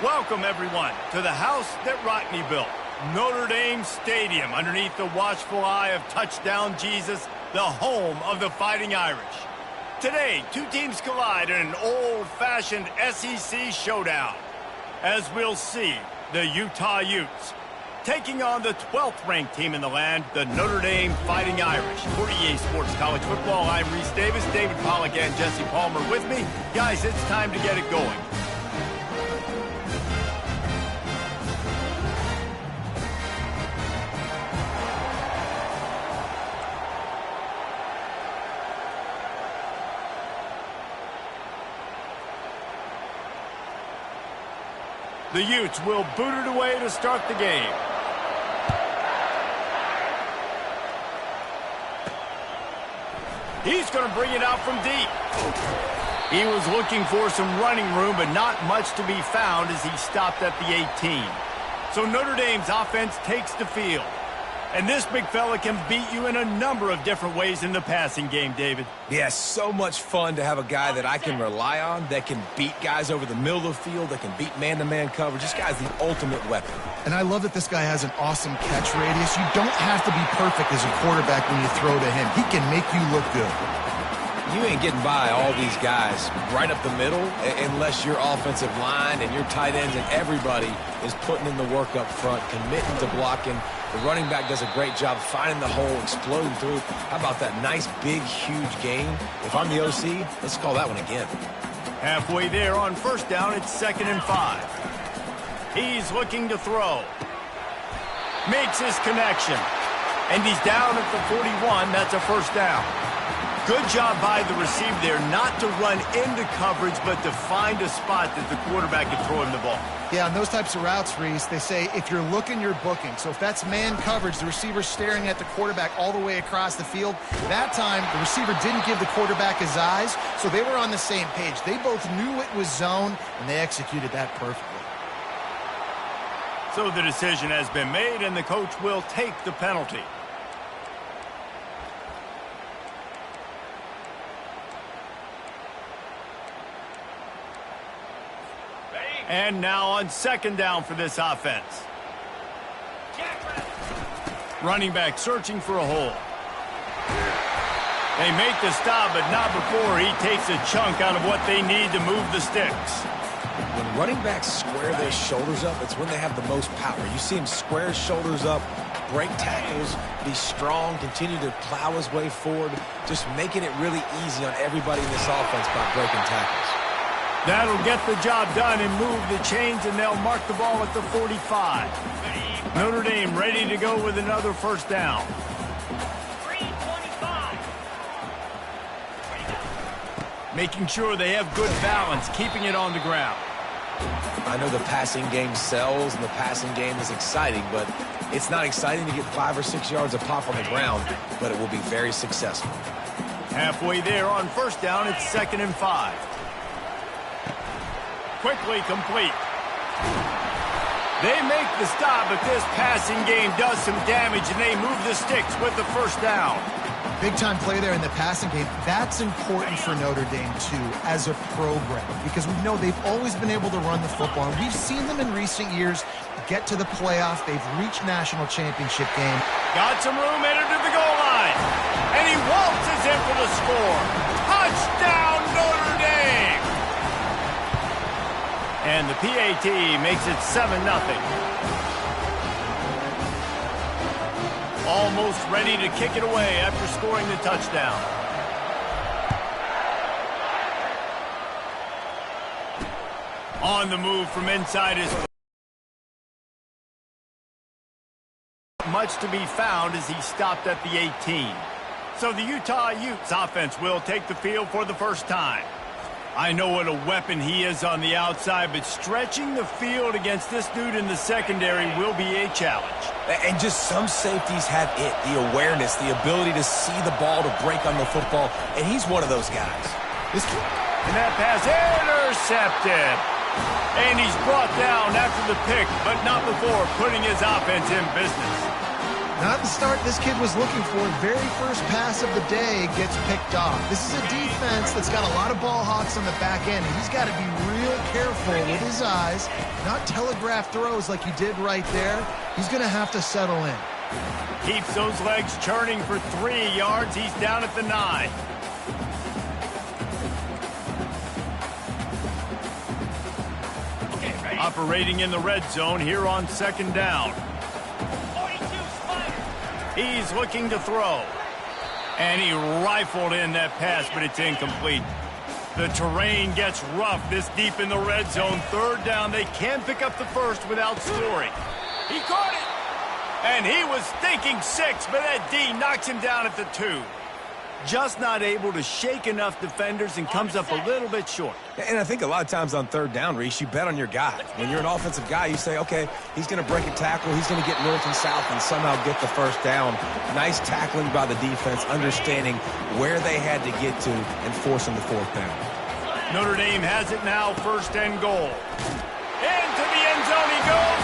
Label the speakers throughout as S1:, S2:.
S1: Welcome, everyone, to the house that Rockne built, Notre Dame Stadium, underneath the watchful eye of Touchdown Jesus, the home of the Fighting Irish. Today, two teams collide in an old-fashioned SEC showdown. As we'll see, the Utah Utes taking on the 12th-ranked team in the land, the Notre Dame Fighting Irish. For EA Sports College Football, I'm Reese Davis, David Pollack, and Jesse Palmer with me. Guys, it's time to get it going. The Utes will boot it away to start the game. He's going to bring it out from deep. He was looking for some running room, but not much to be found as he stopped at the 18. So Notre Dame's offense takes the field. And this big fella can beat you in a number of different ways in the passing game, David.
S2: Yeah, so much fun to have a guy that I can rely on, that can beat guys over the middle of the field, that can beat man-to-man coverage. This guy's the ultimate weapon.
S3: And I love that this guy has an awesome catch radius. You don't have to be perfect as a quarterback when you throw to him. He can make you look good.
S2: You ain't getting by all these guys right up the middle unless your offensive line and your tight ends and everybody is putting in the work up front, committing to blocking. The running back does a great job finding the hole, exploding through. How about that nice, big, huge gain? If I'm the OC, let's call that one again.
S1: Halfway there on first down, it's 2nd and 5. He's looking to throw. Makes his connection. And he's down at the 41. That's a first down. Good job by the receiver there not to run into coverage, but to find a spot that the quarterback can throw him the ball.
S3: Yeah, on those types of routes, Reese, they say if you're looking, you're booking. So if that's man coverage, the receiver's staring at the quarterback all the way across the field. That time, the receiver didn't give the quarterback his eyes, so they were on the same page. They both knew it was zone, and they executed that perfectly.
S1: So the decision has been made, and the coach will take the penalty. And now on 2nd down for this offense. Running back searching for a hole. They make the stop, but not before he takes a chunk out of what they need to move the sticks.
S2: When running backs square their shoulders up, it's when they have the most power. You see him square his shoulders up, break tackles, be strong, continue to plow his way forward, just making it really easy on everybody in this offense by breaking tackles.
S1: That'll get the job done and move the chains, and they'll mark the ball at the 45. Notre Dame ready to go with another first down. 3:25. Making sure they have good balance, keeping it on the ground.
S2: I know the passing game sells and the passing game is exciting, but it's not exciting to get 5 or 6 yards a pop on the ground, but it will be very successful.
S1: Halfway there on first down, it's 2nd and 5. Quickly complete. They make the stop, but this passing game does some damage, and they move the sticks with the first down.
S3: Big-time play there in the passing game. That's important for Notre Dame, too, as a program, because we know they've always been able to run the football. And we've seen them in recent years get to the playoff. They've reached national championship game.
S1: Got some room headed to the goal line. And he waltzes in for the score. Touchdown, Notre Dame! And the PAT makes it 7-0. Almost ready to kick it away after scoring the touchdown. On the move from inside his... Much to be found as he stopped at the 18. So the Utah Utes offense will take the field for the first time. I know what a weapon he is on the outside, but stretching the field against this dude in the secondary will be a challenge.
S2: And just some safeties have it, the awareness, the ability to see the ball, to break on the football, and he's one of those guys.
S1: And that pass intercepted. And he's brought down after the pick, but not before putting his offense in business.
S3: Not the start this kid was looking for. Very first pass of the day gets picked off. This is a defense that's got a lot of ball hawks on the back end, and he's got to be real careful with his eyes, not telegraph throws like he did right there. He's going to have to settle in.
S1: Keeps those legs churning for 3 yards. He's down at the 9. Operating in the red zone here on 2nd down. He's looking to throw. And he rifled in that pass, but it's incomplete. The terrain gets rough this deep in the red zone. 3rd down, they can pick up the first without scoring. He caught it. And he was thinking 6, but that D knocks him down at the 2. Just not able to shake enough defenders and comes up a little bit short.
S2: And I think a lot of times on 3rd down, Reese, you bet on your guy. When you're an offensive guy, you say, okay, he's going to break a tackle, he's going to get north and south and somehow get the first down. Nice tackling by the defense, understanding where they had to get to and forcing the 4th down.
S1: Notre Dame has it now, 1st and goal. Into the end zone he goes.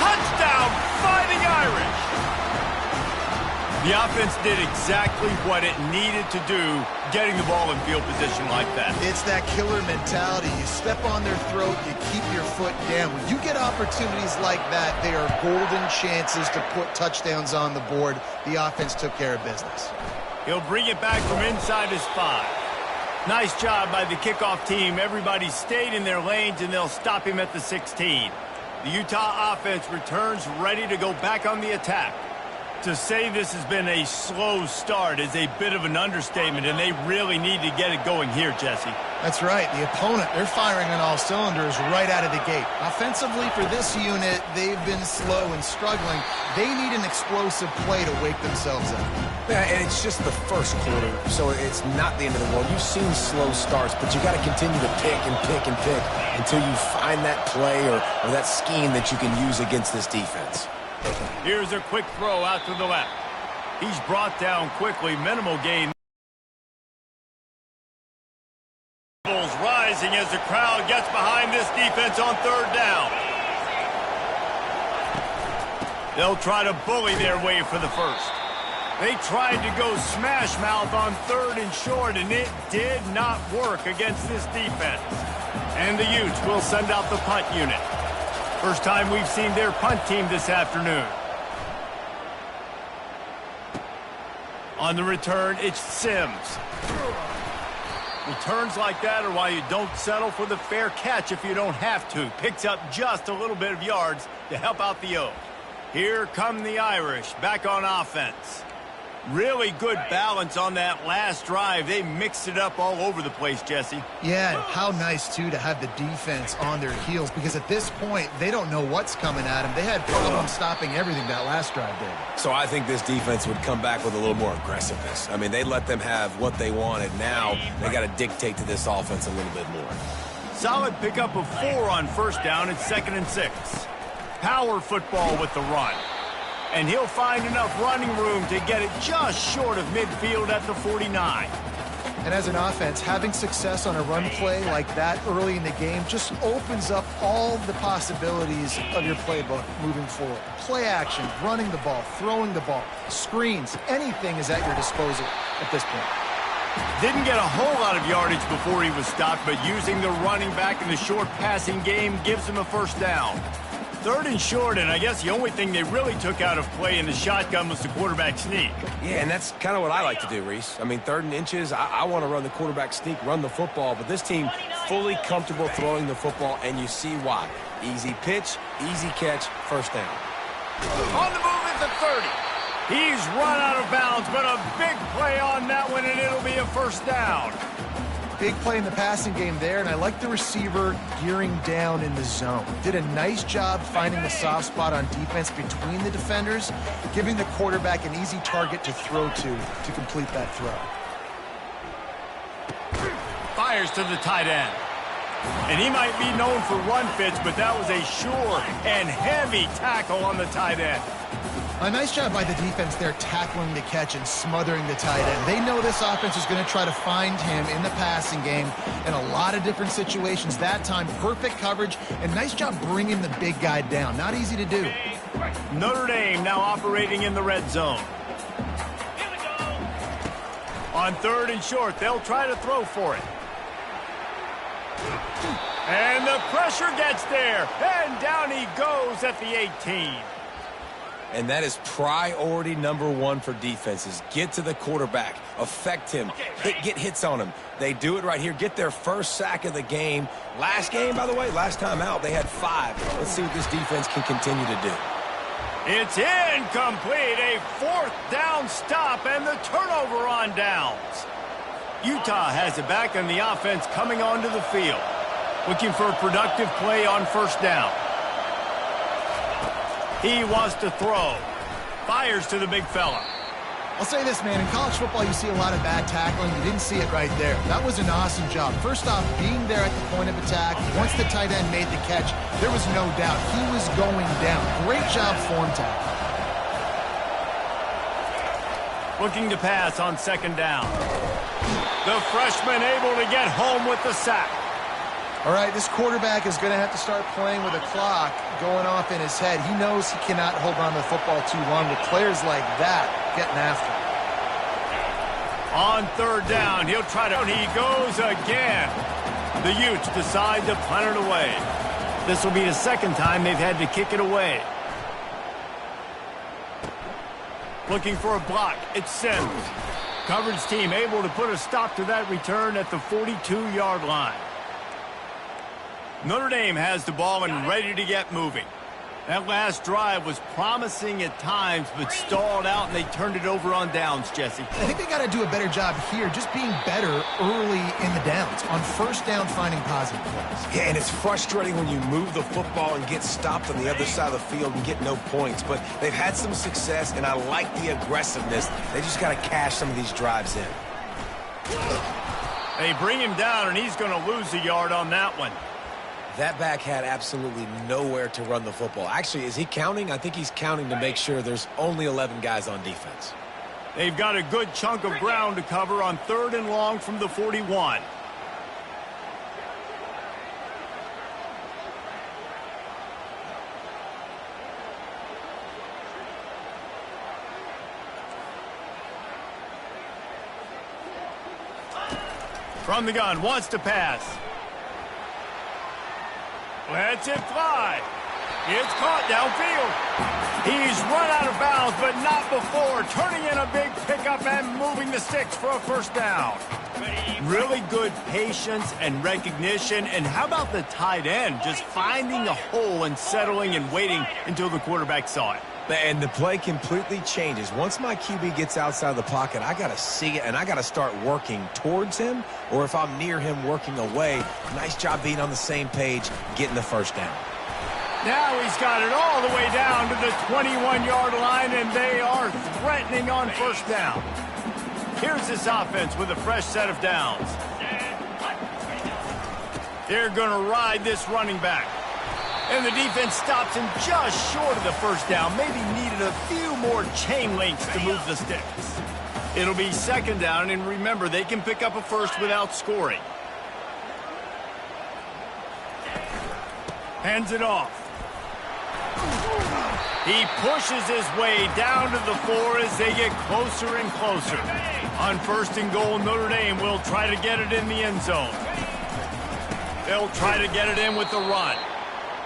S1: Touchdown, Fighting Irish. The offense did exactly what it needed to do, getting the ball in field position like that.
S3: It's that killer mentality. You step on their throat, you keep your foot down. When you get opportunities like that, they are golden chances to put touchdowns on the board. The offense took care of business.
S1: He'll bring it back from inside his 5. Nice job by the kickoff team. Everybody stayed in their lanes, and they'll stop him at the 16. The Utah offense returns ready to go back on the attack. To say this has been a slow start is a bit of an understatement, and they really need to get it going here, Jesse.
S3: That's right. The opponent, they're firing on all cylinders right out of the gate. Offensively for this unit, they've been slow and struggling. They need an explosive play to wake themselves up.
S2: Yeah, and it's just the first quarter, so it's not the end of the world. You've seen slow starts, but you got to continue to pick and pick and pick until you find that play or that scheme that you can use against this defense.
S1: Here's a quick throw out to the left. He's brought down quickly, minimal gain. Rising as the crowd gets behind this defense on 3rd down. They'll try to bully their way for the first. They tried to go smash mouth on 3rd and short, and it did not work against this defense. And the Utes will send out the punt unit. First time we've seen their punt team this afternoon. On the return, it's Sims. Returns like that are why you don't settle for the fair catch if you don't have to. Picks up just a little bit of yards to help out the Oak. Here come the Irish back on offense. Really good balance on that last drive. They mixed it up all over the place, Jesse.
S3: Yeah, and how nice, too, to have the defense on their heels, because at this point, they don't know what's coming at them. They had problems stopping everything that last drive did.
S2: So I think this defense would come back with a little more aggressiveness. I mean, they let them have what they wanted. Now they got to dictate to this offense a little bit more.
S1: Solid pickup of 4 on 1st down and 2nd and 6. Power football with the run. And he'll find enough running room to get it just short of midfield at the 49.
S3: And as an offense, having success on a run play like that early in the game just opens up all the possibilities of your playbook moving forward. Play action, running the ball, throwing the ball, screens, anything is at your disposal at this point.
S1: Didn't get a whole lot of yardage before he was stopped, but using the running back in the short passing game gives him a 1st down. 3rd and short, and I guess the only thing they really took out of play in the shotgun was the quarterback sneak.
S2: Yeah, and that's kind of what I like to do, Reese. I mean, 3rd and inches, I want to run the quarterback sneak, run the football, but this team fully comfortable throwing the football, and you see why. Easy pitch, easy catch, 1st down.
S1: On the move at the 30. He's run out of bounds, but a big play on that one, and it'll be a 1st down.
S3: Big play in the passing game there, and I like the receiver gearing down in the zone. Did a nice job finding the soft spot on defense between the defenders, giving the quarterback an easy target to throw to complete that throw.
S1: Fires to the tight end. And he might be known for run fits, but that was a sure and heavy tackle on the tight end.
S3: A nice job by the defense there tackling the catch and smothering the tight end. They know this offense is going to try to find him in the passing game in a lot of different situations. That time, perfect coverage and nice job bringing the big guy down. Not easy to do.
S1: Notre Dame now operating in the red zone. On 3rd and short, they'll try to throw for it. And the pressure gets there. And down he goes at the 18.
S2: And that is priority number 1 for defenses. Get to the quarterback. Affect him. Get hits on him. They do it right here. Get their first sack of the game. Last game, by the way, last time out, they had 5. Let's see what this defense can continue to do.
S1: It's incomplete. A 4th down stop and the turnover on downs. Utah has it back and the offense coming onto the field. Looking for a productive play on 1st down. He wants to throw. Fires to the big fella.
S3: I'll say this, man. In college football, you see a lot of bad tackling. You didn't see it right there. That was an awesome job. First off, being there at the point of attack. Once the tight end made the catch, there was no doubt he was going down. Great job form tackle.
S1: Looking to pass on 2nd down. The freshman able to get home with the sack.
S3: All right, this quarterback is going to have to start playing with a clock going off in his head. He knows he cannot hold on to the football too long with players like that getting after him.
S1: On 3rd down, he'll try to... He goes again. The Utes decide to punt it away. This will be the 2nd time they've had to kick it away. Looking for a block. It's Sims. Coverage team able to put a stop to that return at the 42-yard line. Notre Dame has the ball and ready to get moving. That last drive was promising at times, but stalled out, and they turned it over on downs, Jesse.
S3: I think they got to do a better job here, just being better early in the downs. On 1st down, finding positive plays.
S2: Yeah, and it's frustrating when you move the football and get stopped on the other side of the field and get no points. But they've had some success, and I like the aggressiveness. They just got to cash some of these drives in.
S1: They bring him down, and he's going to lose a yard on that one.
S2: That back had absolutely nowhere to run the football. Actually, is he counting? I think he's counting to make sure there's only 11 guys on defense.
S1: They've got a good chunk of ground to cover on 3rd and long from the 41. From the gun, wants to pass. Lets it fly. It's caught downfield. He's run out of bounds, but not before. Turning in a big pickup and moving the sticks for a 1st down. Really good patience and recognition. And how about the tight end just finding a hole and settling and waiting until the quarterback saw it?
S2: And the play completely changes. Once my QB gets outside of the pocket, I got to see it, and I got to start working towards him, or if I'm near him, working away. Nice job being on the same page, getting the 1st down.
S1: Now he's got it all the way down to the 21-yard line, and they are threatening on 1st down. Here's this offense with a fresh set of downs. They're going to ride this running back. And the defense stops him just short of the 1st down. Maybe needed a few more chain links to move the sticks. It'll be 2nd down, and remember, they can pick up a 1st without scoring. Hands it off. He pushes his way down to the 4 as they get closer and closer. On 1st and goal, Notre Dame will try to get it in the end zone. They'll try to get it in with the run.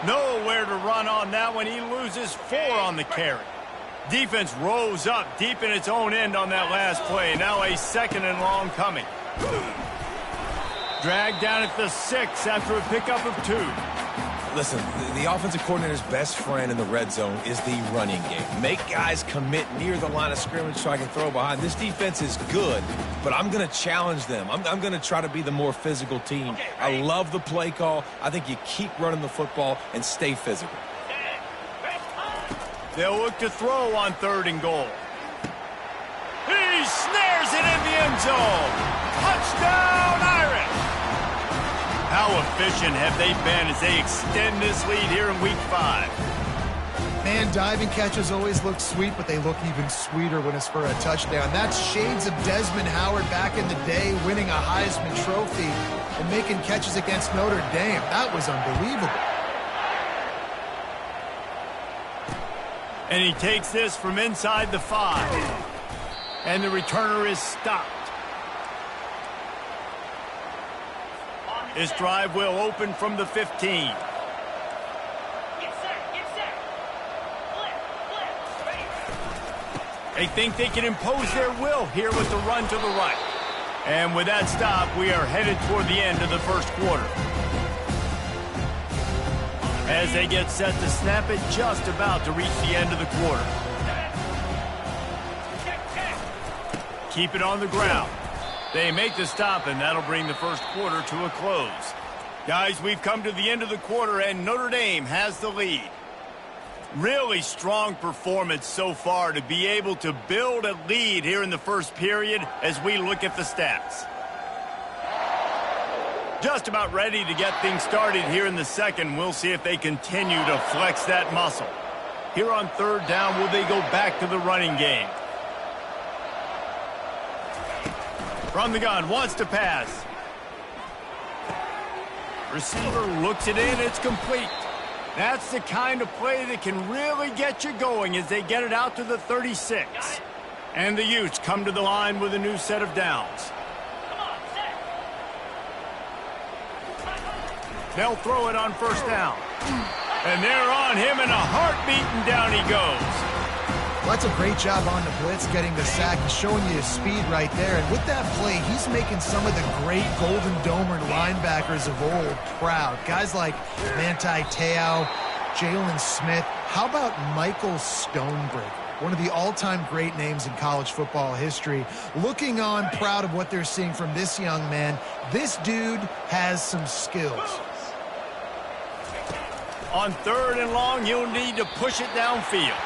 S1: Nowhere to run on that one. He loses 4 on the carry. Defense rose up deep in its own end on that last play. Now a 2nd and long coming. Dragged down at the 6 after a pickup of 2.
S2: Listen, the offensive coordinator's best friend in the red zone is the running game. Make guys commit near the line of scrimmage so I can throw behind. This defense is good, but I'm going to challenge them. I'm going to try to be the more physical team. I love the play call. I think you keep running the football and stay physical.
S1: They'll look to throw on 3rd and goal. He snares it in the end zone. Touchdown, Irish! How efficient have they been as they extend this lead here in Week 5?
S3: Man, diving catches always look sweet, but they look even sweeter when it's for a touchdown. That's shades of Desmond Howard back in the day, winning a Heisman Trophy and making catches against Notre Dame. That was unbelievable.
S1: And he takes this from inside the 5. And the returner is stopped. This drive will open from the 15. They think they can impose their will here with the run to the right. And with that stop, we are headed toward the end of the first quarter. As they get set to snap it, just about to reach the end of the quarter. Keep it on the ground. They make the stop, and that'll bring the first quarter to a close. Guys, we've come to the end of the quarter, and Notre Dame has the lead. Really strong performance so far to be able to build a lead here in the first period as we look at the stats. Just about ready to get things started here in the second. We'll see if they continue to flex that muscle. Here on third down, will they go back to the running game? From the gun, wants to pass. Receiver looks it in, it's complete. That's the kind of play that can really get you going as they get it out to the 36. And the Utes come to the line with a new set of downs. They'll throw it on first down. And they're on him in a heartbeat, and down he goes.
S3: Well, that's a great job on the blitz, getting the sack. He's showing you his speed right there. And with that play, he's making some of the great Golden Domer linebackers of old proud. Guys like Manti Te'o, Jalen Smith. How about Michael Stonebreaker? One of the all-time great names in college football history. Looking on, proud of what they're seeing from this young man. This dude has some skills.
S1: On third and long, he'll need to push it downfield.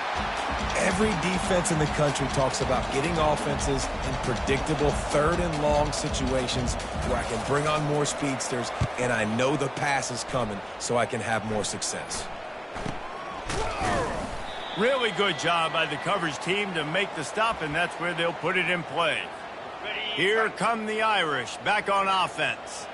S2: Every defense in the country talks about getting offenses in predictable third and long situations where I can bring on more speedsters and I know the pass is coming so I can have more success.
S1: Really good job by the coverage team to make the stop, and that's where they'll put it in play. Here come the Irish back on offense.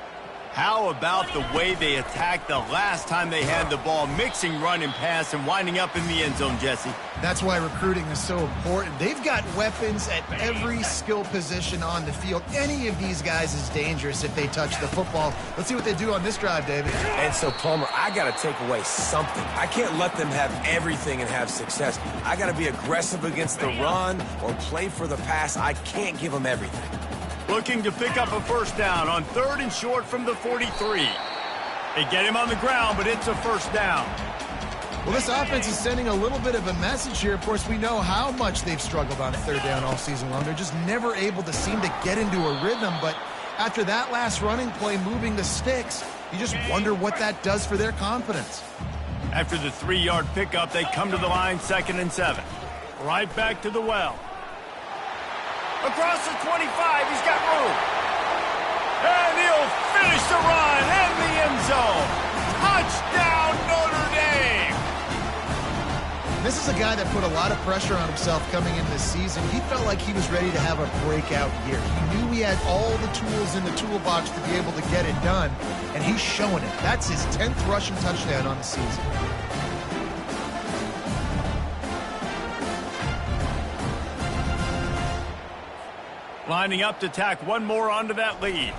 S1: How about the way they attacked the last time they had the ball, mixing run and pass and winding up in the end zone, Jesse?
S3: That's why recruiting is so important. They've got weapons at every skill position on the field. Any of these guys is dangerous if they touch the football. Let's see what they do on this drive, David.
S2: And so, Palmer, I got to take away something. I can't let them have everything and have success. I got to be aggressive against the run or play for the pass. I can't give them everything.
S1: Looking to pick up a first down on third and short from the 43. They get him on the ground, but it's a first down.
S3: Well, this offense is sending a little bit of a message here. Of course, we know how much they've struggled on third down all season long. They're just never able to seem to get into a rhythm. But after that last running play, moving the sticks, you just wonder what that does for their confidence.
S1: After the 3-yard pickup, they come to the line, 2nd and 7. Right back to the well. Across the 25, he's got room. And he'll finish the run and the end zone. Touchdown, Notre Dame.
S3: This is a guy that put a lot of pressure on himself coming into this season. He felt like he was ready to have a breakout year. He knew he had all the tools in the toolbox to be able to get it done, and he's showing it. That's his 10th rushing touchdown on the season.
S1: Lining up to tack one more onto that lead.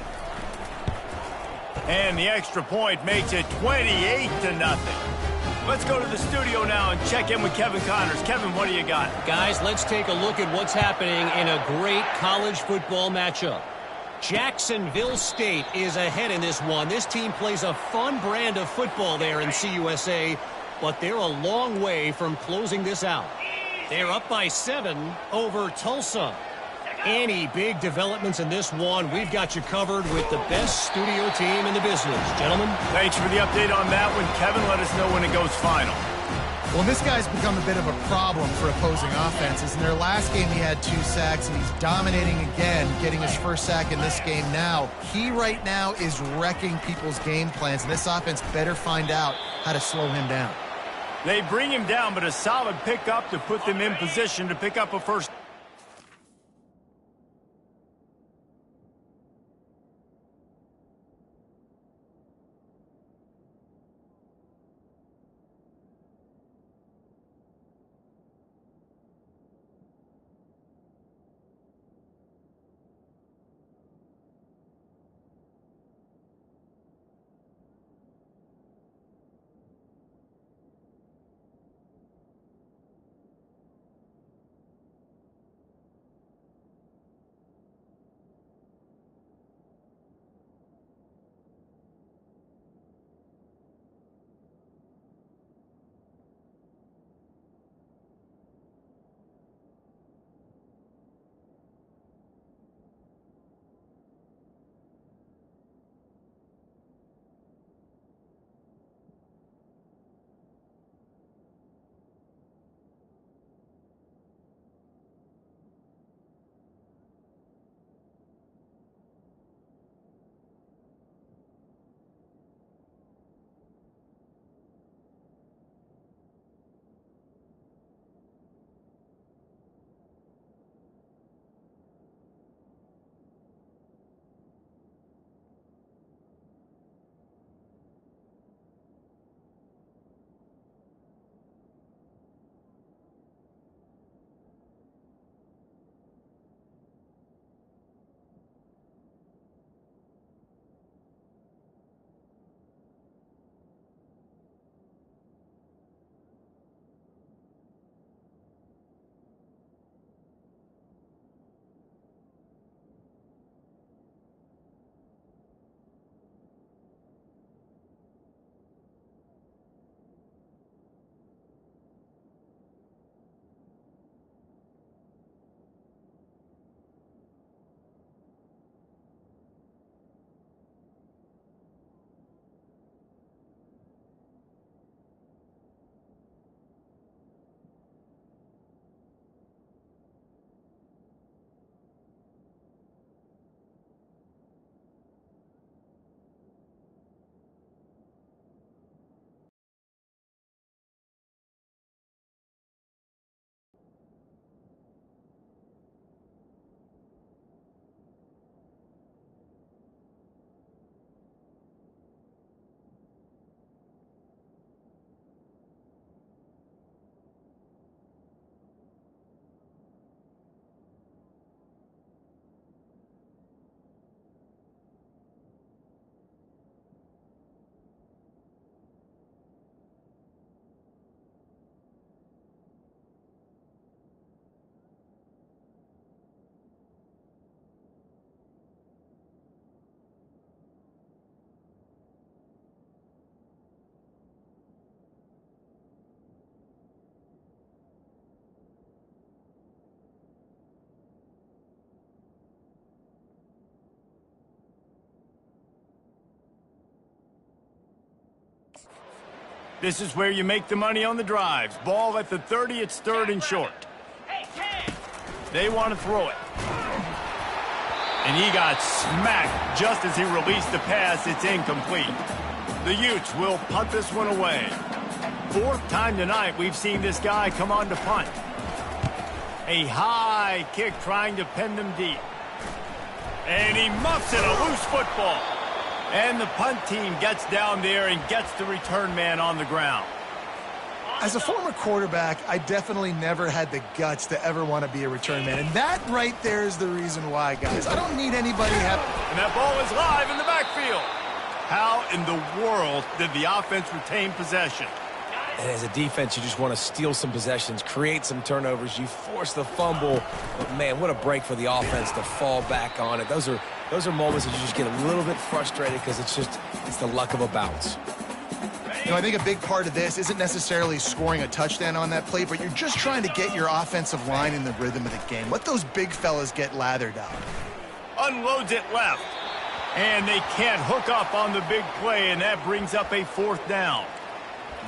S1: And the extra point makes it 28-0. Let's go to the studio now and check in with Kevin Connors. Kevin, what do you got?
S4: Guys, let's take a look at what's happening in a great college football matchup. Jacksonville State is ahead in this one. This team plays a fun brand of football there in CUSA, but they're a long way from closing this out. They're up by 7 over Tulsa. Any big developments in this one, we've got you covered with the best studio team in the business. Gentlemen.
S1: Thanks for the update on that one, Kevin. Let us know when it goes final.
S3: Well, this guy's become a bit of a problem for opposing offenses. In their last game, he had 2 sacks, and he's dominating again, getting his first sack in this game now. He right now is wrecking people's game plans, and this offense better find out how to slow him down.
S1: They bring him down, but a solid pickup to put them in position to pick up a first. This is where you make the money on the drives. Ball at the 30, it's 3rd and short. They want to throw it. And he got smacked just as he released the pass. It's incomplete. The Utes will punt this one away. 4th time tonight we've seen this guy come on to punt. A high kick trying to pin them deep. And he muffs it, a loose football. And the punt team gets down there and gets the return man on the ground.
S3: As a former quarterback, I definitely never had the guts to ever want to be a return man. And that right there is the reason why, guys. I don't need anybody have...
S1: And that ball is live in the backfield. How in the world did the offense retain possession?
S2: And as a defense, you just want to steal some possessions, create some turnovers. You force the fumble. But, man, what a break for the offense to fall back on it. Those are moments that you just get a little bit frustrated because it's the luck of a bounce.
S3: You know, I think a big part of this isn't necessarily scoring a touchdown on that play, but you're just trying to get your offensive line in the rhythm of the game. Let those big fellas get lathered up.
S1: Unloads it left. And they can't hook up on the big play, and that brings up a 4th down.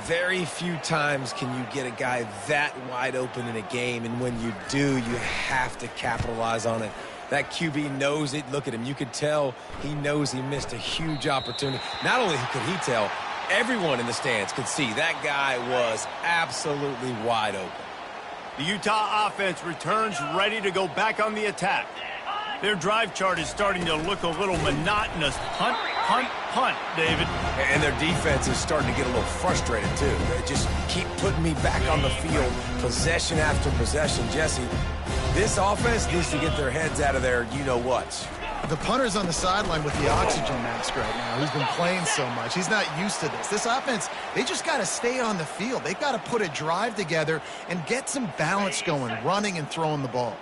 S2: Very few times can you get a guy that wide open in a game, and when you do, you have to capitalize on it. That QB knows it. Look at him. You could tell he knows he missed a huge opportunity. Not only could he tell, everyone in the stands could see that guy was absolutely wide open.
S1: The Utah offense returns ready to go back on the attack. Their drive chart is starting to look a little monotonous. Punt, punt, punt, David.
S2: And their defense is starting to get a little frustrated, too. They just keep putting me back on the field, possession after possession. Jesse, this offense needs to get their heads out of their you-know-whats.
S3: The punter's on the sideline with the oxygen mask right now. He's been playing so much. He's not used to this. This offense, they just got to stay on the field. They've got to put a drive together and get some balance going, running and throwing the ball.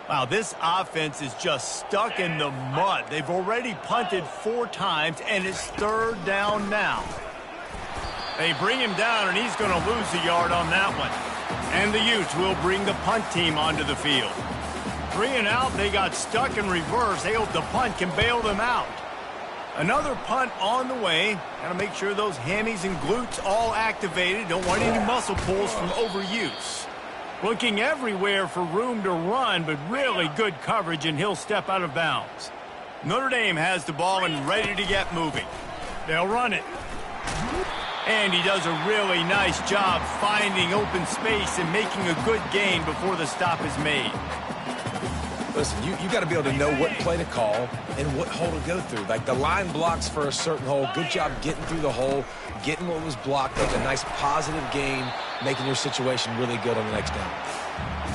S1: Wow, this offense is just stuck in the mud. They've already punted 4 times, and it's 3rd down now. They bring him down, and he's going to lose a yard on that one. And the Utes will bring the punt team onto the field. 3 and out, they got stuck in reverse. They hope the punt can bail them out. Another punt on the way. Got to make sure those hammies and glutes all activated. Don't want any muscle pulls from overuse. Looking everywhere for room to run, but really good coverage, and he'll step out of bounds. Notre Dame has the ball and ready to get moving. They'll run it. And he does a really nice job finding open space and making a good gain before the stop is made.
S2: Listen, you got to be able to know what play to call and what hole to go through. Like the line blocks for a certain hole. Good job getting through the hole, getting what was blocked, like a nice positive gain, making your situation really good on the next down.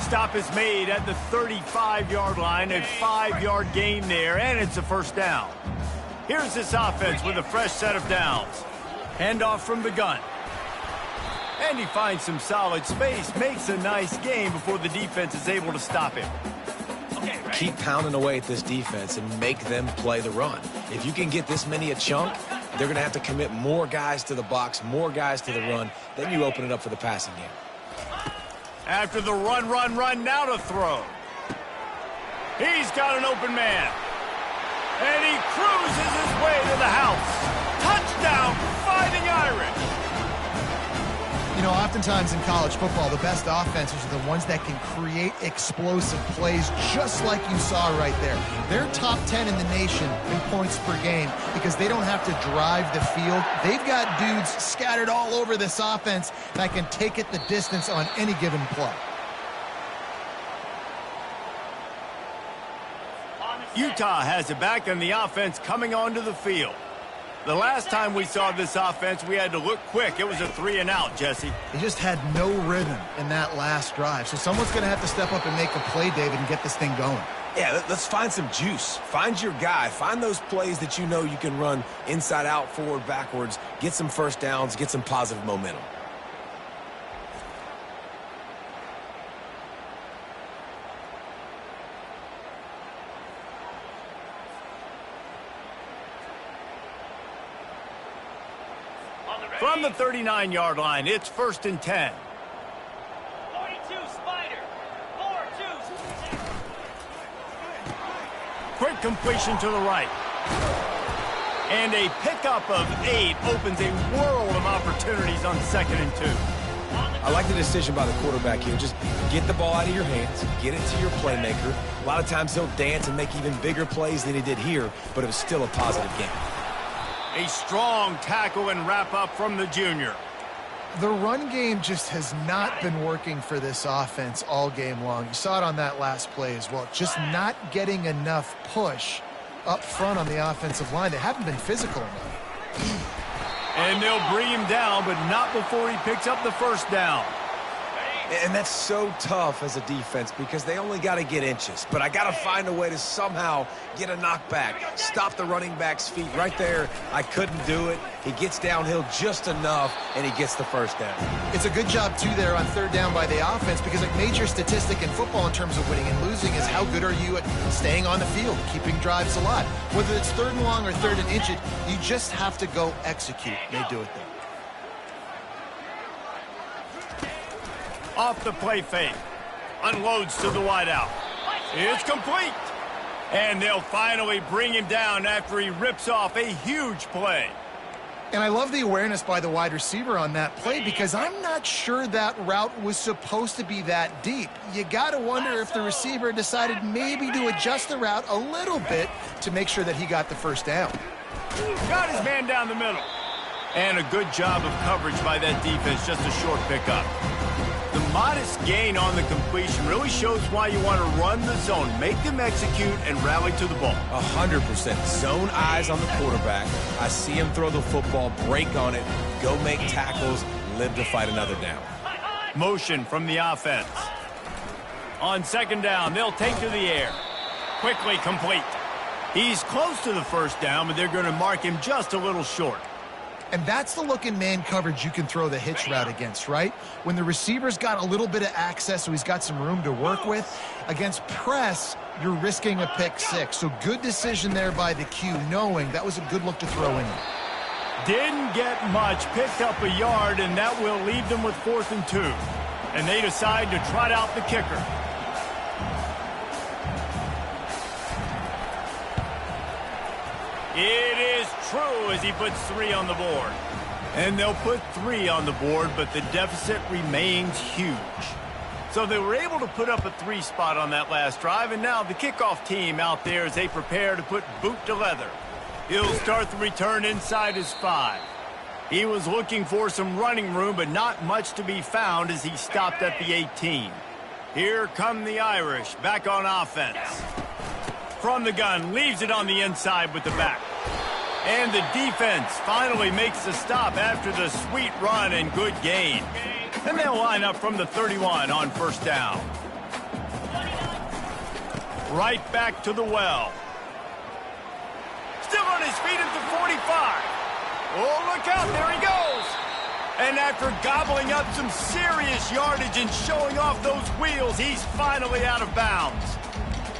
S1: Stop is made at the 35-yard line, a 5-yard gain there, and it's a 1st down. Here's this offense with a fresh set of downs. Handoff from the gun. And he finds some solid space, makes a nice gain before the defense is able to stop him.
S2: Keep pounding away at this defense and make them play the run. If you can get this many a chunk, they're going to have to commit more guys to the box, more guys to the run. Then you open it up for the passing game.
S1: After the run, now to throw. He's got an open man. And he cruises his way to the house. Touchdown, Fighting Irish.
S3: You know, oftentimes in college football, the best offenses are the ones that can create explosive plays, just like you saw right there. They're top 10 in the nation in points per game because they don't have to drive the field. They've got dudes scattered all over this offense that can take it the distance on any given play.
S1: Utah has it back, and the offense coming onto the field. The last time we saw this offense, we had to look quick. It was a 3 and out, Jesse.
S3: They just had no rhythm in that last drive. So someone's going to have to step up and make a play, David, and get this thing going.
S2: Yeah, let's find some juice. Find your guy. Find those plays that you know you can run inside out, forward, backwards. Get some 1st downs. Get some positive momentum.
S1: From the 39-yard line, it's 1st and 10.
S5: 42 Spider. 4-2.
S1: Quick completion to the right. And a pickup of 8 opens a world of opportunities on 2nd and 2.
S2: I like the decision by the quarterback here. Just get the ball out of your hands, get it to your playmaker. A lot of times he'll dance and make even bigger plays than he did here, but it was still a positive game.
S1: A strong tackle and wrap-up from the junior.
S3: The run game just has not been working for this offense all game long. You saw it on that last play as well. Just not getting enough push up front on the offensive line. They haven't been physical enough.
S1: And they'll bring him down, but not before he picks up the first down.
S2: And that's so tough as a defense because they only got to get inches. But I got to find a way to somehow get a knockback, stop the running back's feet. Right there, I couldn't do it. He gets downhill just enough, and he gets the first down.
S3: It's a good job, too, there on 3rd down by the offense because a major statistic in football in terms of winning and losing is how good are you at staying on the field, keeping drives alive. Whether it's 3rd and long or 3rd and inches, you just have to go execute. They do it there.
S1: Off the play fake. Unloads to the wideout. It's complete. And they'll finally bring him down after he rips off a huge play.
S3: And I love the awareness by the wide receiver on that play because I'm not sure that route was supposed to be that deep. You got to wonder if the receiver decided maybe to adjust the route a little bit to make sure that he got the first down.
S1: Got his man down the middle. And a good job of coverage by that defense, just a short pickup. The modest gain on the completion really shows why you want to run the zone, make them execute, and rally to the ball.
S2: 100%. Zone eyes on the quarterback. I see him throw the football, break on it, go make tackles, live to fight another down.
S1: Motion from the offense. On 2nd down, they'll take to the air. Quickly complete. He's close to the first down, but they're going to mark him just a little short.
S3: And that's the look in man coverage you can throw the hitch route against, right? When the receiver's got a little bit of access, so he's got some room to work with. Against press, you're risking a pick 6. So good decision there by the Q, knowing that was a good look to throw in.
S1: Didn't get much, picked up a yard, and that will leave them with 4th and 2. And they decide to trot out the kicker. It is true as he puts 3 on the board. And they'll put 3 on the board, but the deficit remains huge. So they were able to put up a 3 spot on that last drive, and now the kickoff team out there as they prepare to put boot to leather. He'll start the return inside his 5. He was looking for some running room, but not much to be found as he stopped at the 18. Here come the Irish, back on offense. From the gun, leaves it on the inside with the back. And the defense finally makes the stop after the sweet run and good gain. And they'll line up from the 31 on 1st down. Right back to the well. Still on his feet at the 45. Oh, look out, there he goes. And after gobbling up some serious yardage and showing off those wheels, he's finally out of bounds.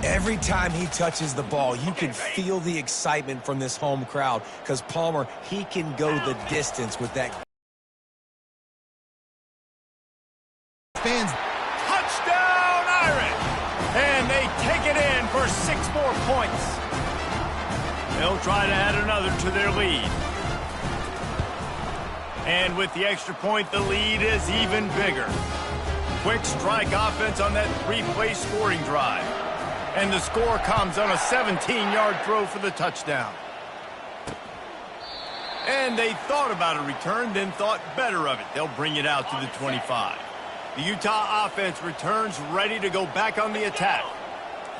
S2: Every time he touches the ball, you can feel the excitement from this home crowd because Palmer, he can go the distance with that.
S3: Fans.
S1: Touchdown, Irish! And they take it in for 6 more points. They'll try to add another to their lead. And with the extra point, the lead is even bigger. Quick strike offense on that 3-play scoring drive. And the score comes on a 17-yard throw for the touchdown. And they thought about a return, then thought better of it. They'll bring it out to the 25. The Utah offense returns ready to go back on the attack.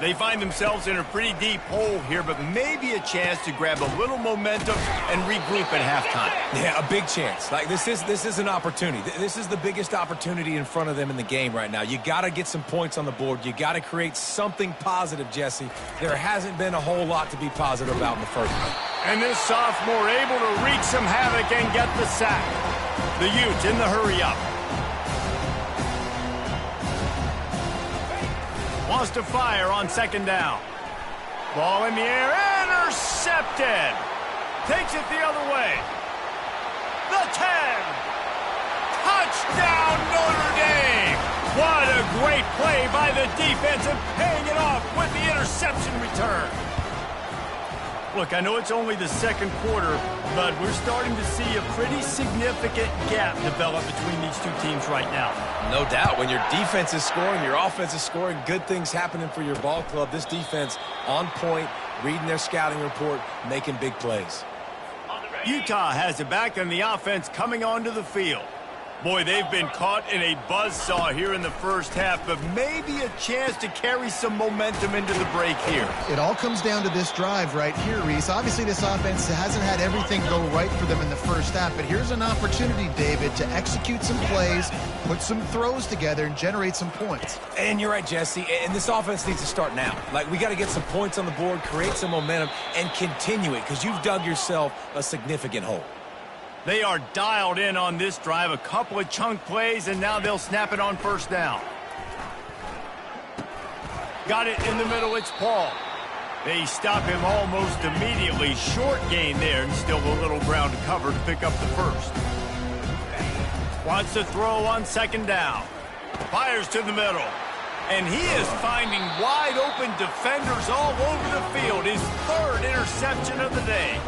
S1: They find themselves in a pretty deep hole here, but maybe a chance to grab a little momentum and regroup at halftime.
S2: Yeah, a big chance. Like this is an opportunity. This is the biggest opportunity in front of them in the game right now. You got to get some points on the board. You got to create something positive, Jesse. There hasn't been a whole lot to be positive about in the first one.
S1: And this sophomore able to wreak some havoc and get the sack. The Utes in the hurry-up. Wants to fire on 2nd down. Ball in the air, intercepted. Takes it the other way. The 10. Touchdown, Notre Dame. What a great play by the defense and paying it off with the interception return. Look, I know it's only the second quarter, but we're starting to see a pretty significant gap develop between these two teams right now.
S2: No doubt. When your defense is scoring, your offense is scoring, good things happening for your ball club. This defense on point, reading their scouting report, making big plays.
S1: Utah has it back, and the offense coming onto the field. Boy, they've been caught in a buzzsaw here in the first half, but maybe a chance to carry some momentum into the break here.
S3: It all comes down to this drive right here, Reese. Obviously, this offense hasn't had everything go right for them in the first half, but here's an opportunity, David, to execute some plays, put some throws together, and generate some points.
S2: And you're right, Jesse, and this offense needs to start now. Like, we got to get some points on the board, create some momentum, and continue it, because you've dug yourself a significant hole.
S1: They are dialed in on this drive, a couple of chunk plays, and now they'll snap it on first down. Got it in the middle, it's Paul. They stop him almost immediately. Short gain there, and still a little ground to cover to pick up the first. Wants to throw on second down. Fires to the middle. And he is finding wide open defenders all over the field. His third interception of the day.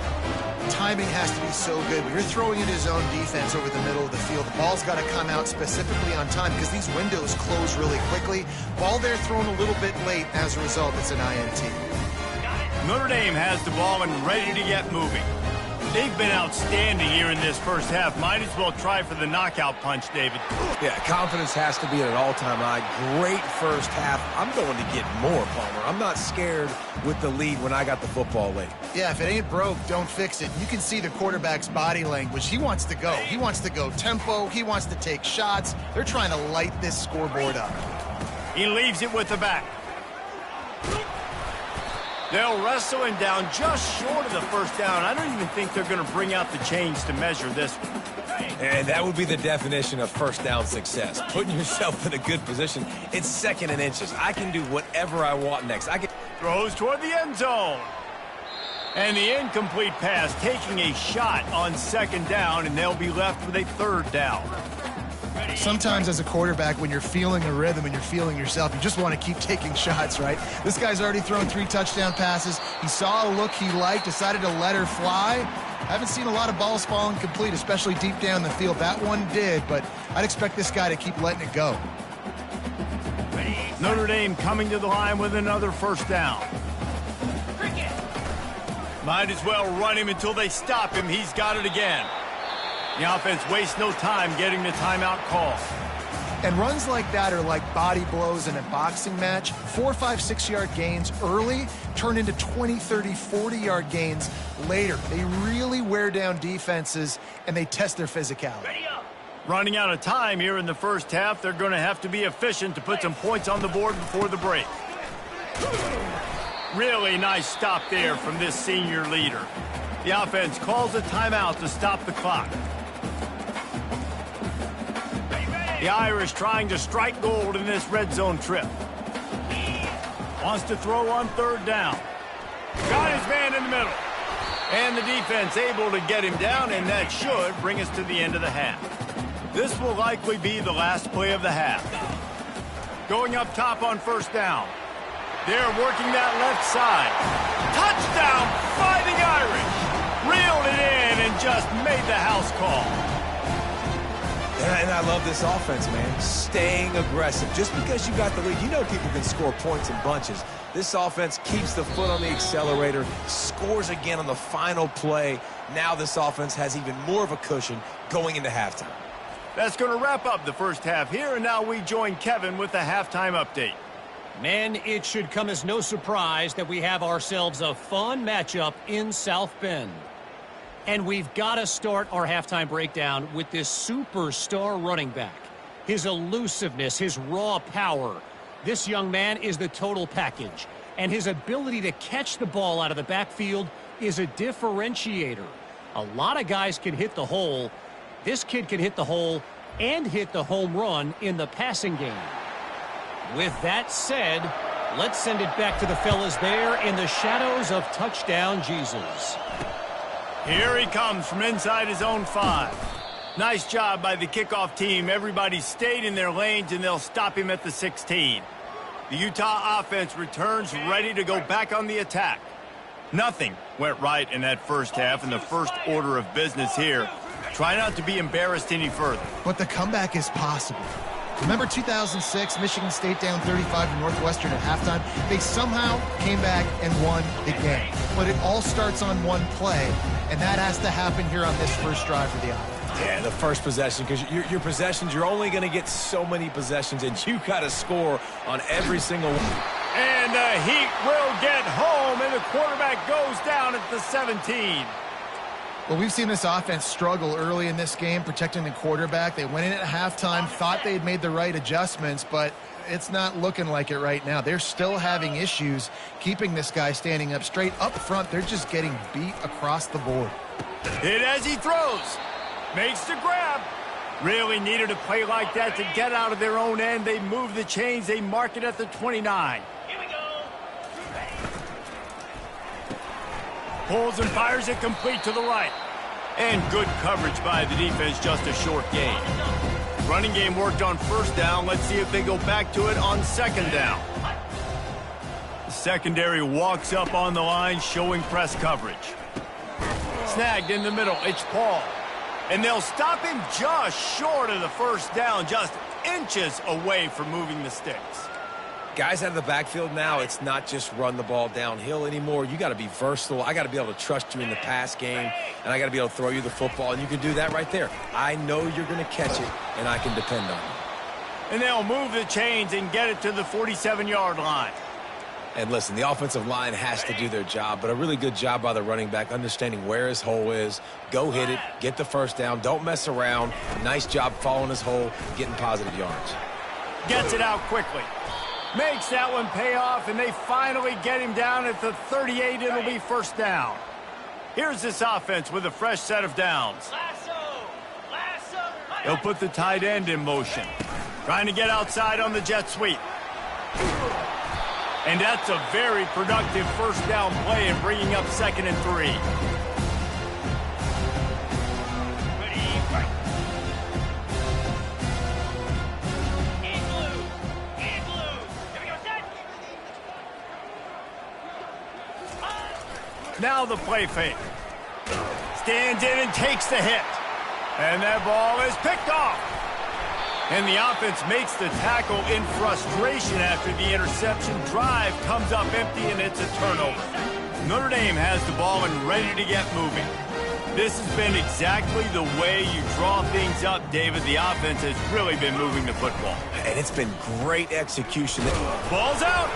S3: Timing has to be so good. When you're throwing in his own defense over the middle of the field, the ball's got to come out specifically on time because these windows close really quickly. Ball there thrown a little bit late. As a result, it's an INT.
S1: Notre Dame has the ball and ready to get moving. They've been outstanding here in this first half. Might as well try for the knockout punch, David.
S2: Yeah, confidence has to be at an all-time high. Great first half. I'm going to get more, Palmer. I'm not scared with the lead when I got the football late.
S3: Yeah, if it ain't broke, don't fix it. You can see the quarterback's body language. He wants to go. He wants to go tempo. He wants to take shots. They're trying to light this scoreboard up.
S1: He leaves it with the back. They'll wrestle him down just short of the first down. I don't even think they're going to bring out the chains to measure this one.
S2: And that would be the definition of first down success. Putting yourself in a good position. It's second and inches. I can do whatever I want next.
S1: Throws toward the end zone. And the incomplete pass taking a shot on second down, and they'll be left with a third down.
S3: Sometimes as a quarterback, when you're feeling a rhythm and you're feeling yourself, you just want to keep taking shots, right? This guy's already thrown 3 touchdown passes. He saw a look he liked, decided to let her fly. Haven't seen a lot of balls falling complete, especially deep down the field. That one did, but I'd expect this guy to keep letting it go.
S1: Notre Dame coming to the line with another first down. Might as well run him until they stop him. He's got it again. The offense wastes no time getting the timeout call.
S3: And runs like that are like body blows in a boxing match. 4, 5, 6-yard gains early turn into 20, 30, 40-yard gains later. They really wear down defenses, and they test their physicality.
S1: Running out of time here in the first half. They're going to have to be efficient to put some points on the board before the break. Really nice stop there from this senior leader. The offense calls a timeout to stop the clock. The Irish trying to strike gold in this red zone trip. Wants to throw on third down. Got his man in the middle. And the defense able to get him down, and that should bring us to the end of the half. This will likely be the last play of the half. Going up top on first down. They're working that left side. Touchdown, Fighting Irish. Reeled it in and just made the house call.
S2: And I love this offense, man. Staying aggressive. Just because you got the lead, you know people can score points in bunches. This offense keeps the foot on the accelerator, scores again on the final play. Now this offense has even more of a cushion going into halftime.
S1: That's going to wrap up the first half here, and now we join Kevin with the halftime update.
S4: Men, it should come as no surprise that we have ourselves a fun matchup in South Bend. And we've got to start our halftime breakdown with this superstar running back. His elusiveness, his raw power. This young man is the total package. And his ability to catch the ball out of the backfield is a differentiator. A lot of guys can hit the hole. This kid can hit the hole and hit the home run in the passing game. With that said, let's send it back to the fellas there in the shadows of touchdown Jesus.
S1: Here he comes from inside his own 5. Nice job by the kickoff team. Everybody stayed in their lanes, and they'll stop him at the 16. The Utah offense returns ready to go back on the attack. Nothing went right in that first half, and the first order of business here. Try not to be embarrassed any further.
S3: But the comeback is possible. Remember 2006, Michigan State down 35 to Northwestern at halftime? They somehow came back and won the game. But it all starts on one play, and that has to happen here on this first drive for the offense.
S2: Yeah, the first possession, because your possessions, you're only going to get so many possessions, and you got to score on every single one.
S1: And the Heat will get home, and the quarterback goes down at the 17.
S3: Well, we've seen this offense struggle early in this game, protecting the quarterback. They went in at halftime, thought they had made the right adjustments, but it's not looking like it right now. They're still having issues keeping this guy standing up straight. Up front, they're just getting beat across the board.
S1: Hit as he throws. Makes the grab. Really needed a play like that to get out of their own end. They move the chains. They mark it at the 29.
S5: Here we go.
S1: Pulls and fires it complete to the right. And good coverage by the defense, just a short gain. Running game worked on first down. Let's see if they go back to it on second down. The secondary walks up on the line, showing press coverage. Snagged in the middle. It's Paul. And they'll stop him just short of the first down, just inches away from moving the sticks.
S2: Guys out of the backfield now, it's not just run the ball downhill anymore. You got to be versatile. I got to be able to trust you in the pass game, and I got to be able to throw you the football, and you can do that right there. I know you're going to catch it, and I can depend on you.
S1: And they'll move the chains and get it to the 47-yard line.
S2: And listen, the offensive line has to do their job, but a really good job by the running back, understanding where his hole is. Go hit it, get the first down, don't mess around. Nice job following his hole, getting positive yards.
S1: Gets it out quickly. Makes that one pay off, and they finally get him down at the 38. It'll be first down. Here's this offense with a fresh set of downs.
S5: Lasso.
S1: They'll put the tight end in motion. Trying to get outside on the jet sweep. And that's a very productive first down play in bringing up 2nd and 3.
S5: Ready, fight. In blue. Here we go, set.
S1: Now the play fake. Stands in and takes the hit. And that ball is picked off. And the offense makes the tackle in frustration after the interception. Drive comes up empty, and it's a turnover. Notre Dame has the ball and ready to get moving. This has been exactly the way you draw things up, David. The offense has really been moving the football.
S2: And it's been great execution.
S1: Ball's out.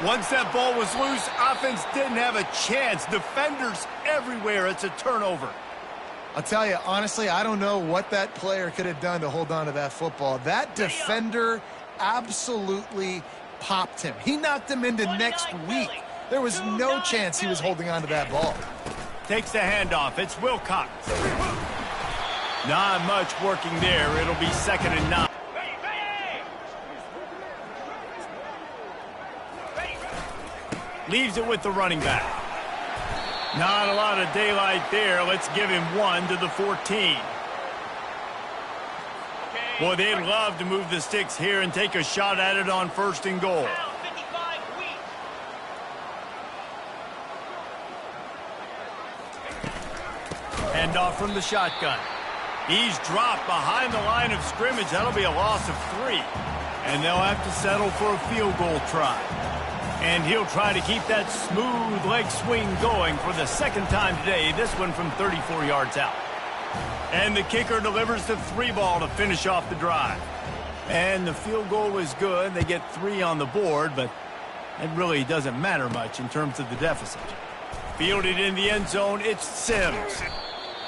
S1: Once that ball was loose, offense didn't have a chance. Defenders everywhere. It's a turnover.
S3: I'll tell you, honestly, I don't know what that player could have done to hold on to that football. That defender absolutely popped him. He knocked him into next week. There was no chance he was holding on to that ball.
S1: Takes the handoff. It's Wilcox. Not much working there. It'll be 2nd and 9. Leaves it with the running back. Not a lot of daylight there. Let's give him 1 to the 14. Boy, they'd love to move the sticks here and take a shot at it on 1st and goal. Hand off from the shotgun. He's dropped behind the line of scrimmage. That'll be a loss of 3. And they'll have to settle for a field goal try. And he'll try to keep that smooth leg swing going for the 2nd time today, this one from 34 yards out. And the kicker delivers the 3 ball to finish off the drive. And the field goal was good. They get 3 on the board, but it really doesn't matter much in terms of the deficit. Fielded in the end zone, it's Sims.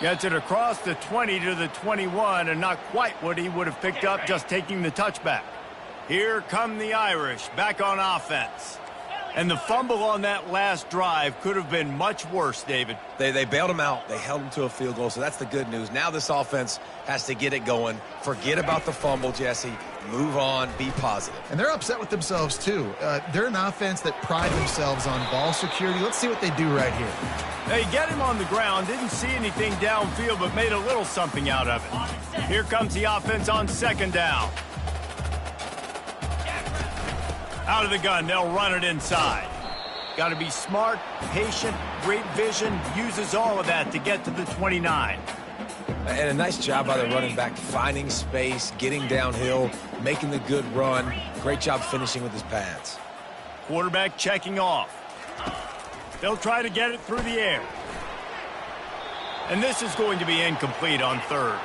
S1: Gets it across the 20 to the 21, and not quite what he would have picked up just taking the touchback. Here come the Irish back on offense. And the fumble on that last drive could have been much worse, David.
S2: They bailed him out. They held him to a field goal, so that's the good news. Now this offense has to get it going. Forget about the fumble, Jesse. Move on. Be positive.
S3: And they're upset with themselves, too. They're an offense that pride themselves on ball security. Let's see what they do right here.
S1: They get him on the ground. Didn't see anything downfield, but made a little something out of it. Here comes the offense on 2nd down. Out of the gun, they'll run it inside. Got to be smart, patient, great vision, uses all of that to get to the 29.
S2: And a nice job by the running back, finding space, getting downhill, making the good run. Great job finishing with his pads.
S1: Quarterback checking off. They'll try to get it through the air. And this is going to be incomplete on third.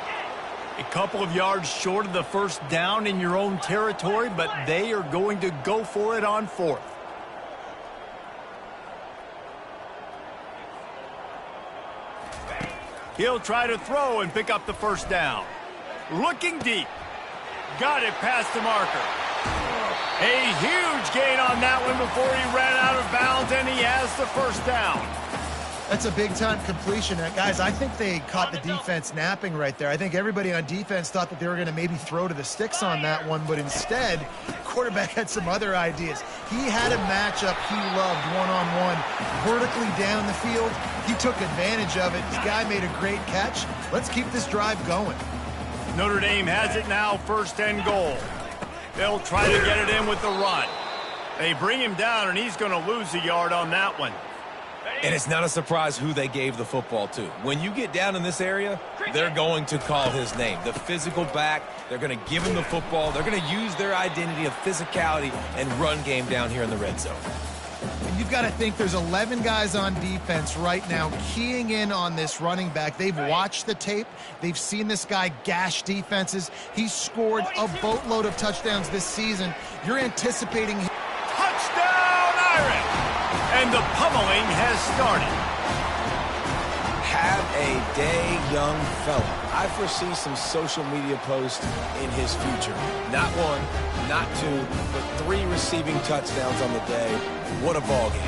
S1: A couple of yards short of the first down in your own territory, but they are going to go for it on fourth. He'll try to throw and pick up the first down. Looking deep. Got it past the marker. A huge gain on that one before he ran out of bounds, and he has the first down.
S3: That's a big-time completion. Guys, I think they caught the defense napping right there. I think everybody on defense thought that they were going to maybe throw to the sticks on that one, but instead, the quarterback had some other ideas. He had a matchup he loved one-on-one, vertically down the field. He took advantage of it. This guy made a great catch. Let's keep this drive going.
S1: Notre Dame has it now, first and goal. They'll try to get it in with the run. They bring him down, and he's going to lose a yard on that one.
S2: And it's not a surprise who they gave the football to. When you get down in this area, they're going to call his name. The physical back, they're going to give him the football. They're going to use their identity of physicality and run game down here in the red zone.
S3: And you've got to think there's 11 guys on defense right now keying in on this running back. They've watched the tape. They've seen this guy gash defenses. He's scored a boatload of touchdowns this season. You're anticipating...
S1: Touchdown, Irish! And the pummeling has started.
S2: Have a day, young fella. I foresee some social media posts in his future. Not one, not two, but 3 receiving touchdowns on the day. What a ball game.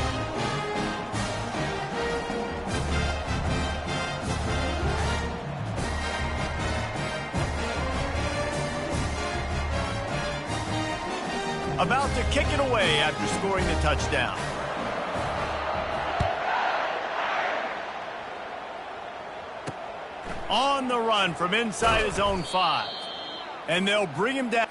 S1: About to kick it away after scoring the touchdown. On the run from inside his own 5. And they'll bring him down.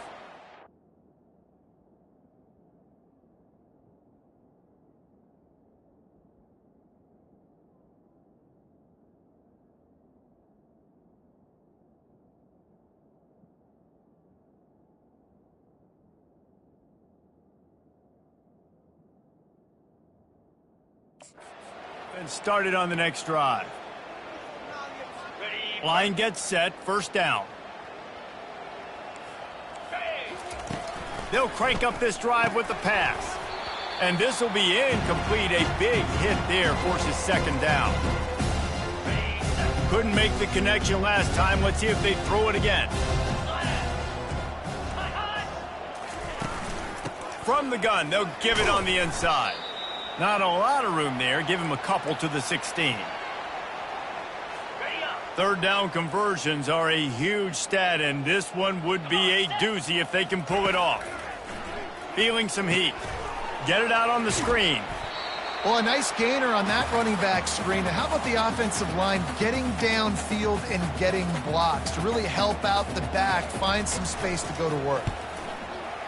S1: And started on the next drive. Line gets set, first down. They'll crank up this drive with the pass. And this will be incomplete. A big hit there forces second down. Couldn't make the connection last time. Let's see if they throw it again. From the gun, they'll give it on the inside. Not a lot of room there. Give him a couple to the 16. Third down conversions are a huge stat, and this one would be a doozy if they can pull it off. Feeling some heat. Get it out on the screen.
S3: Well, a nice gainer on that running back screen. And how about the offensive line getting downfield and getting blocks to really help out the back, find some space to go to work?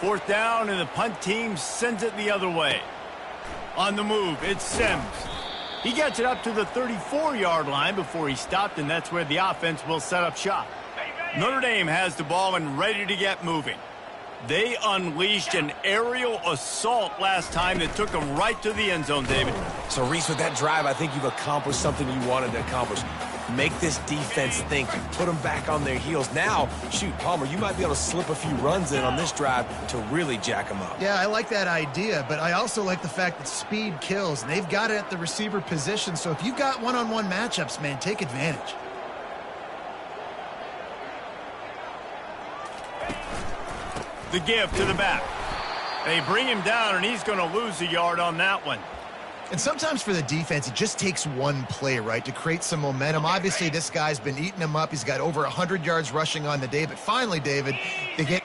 S1: Fourth down, and the punt team sends it the other way. On the move, it's Sims. He gets it up to the 34-yard line before he stopped, and that's where the offense will set up shop. Notre Dame has the ball and ready to get moving. They unleashed an aerial assault last time that took them right to the end zone, David.
S2: So, Reese, with that drive, I think you've accomplished something you wanted to accomplish. Make this defense think. Put them back on their heels. Now, shoot, Palmer, you might be able to slip a few runs in on this drive to really jack them up.
S3: Yeah, I like that idea, but I also like the fact that speed kills. And they've got it at the receiver position, so if you've got one-on-one matchups, man, take advantage.
S1: The give to the back. They bring him down, and he's going to lose a yard on that one.
S3: And sometimes for the defense, it just takes one play, right, to create some momentum. Obviously, this guy's been eating them up. He's got over 100 yards rushing on the day. But finally, David, they get...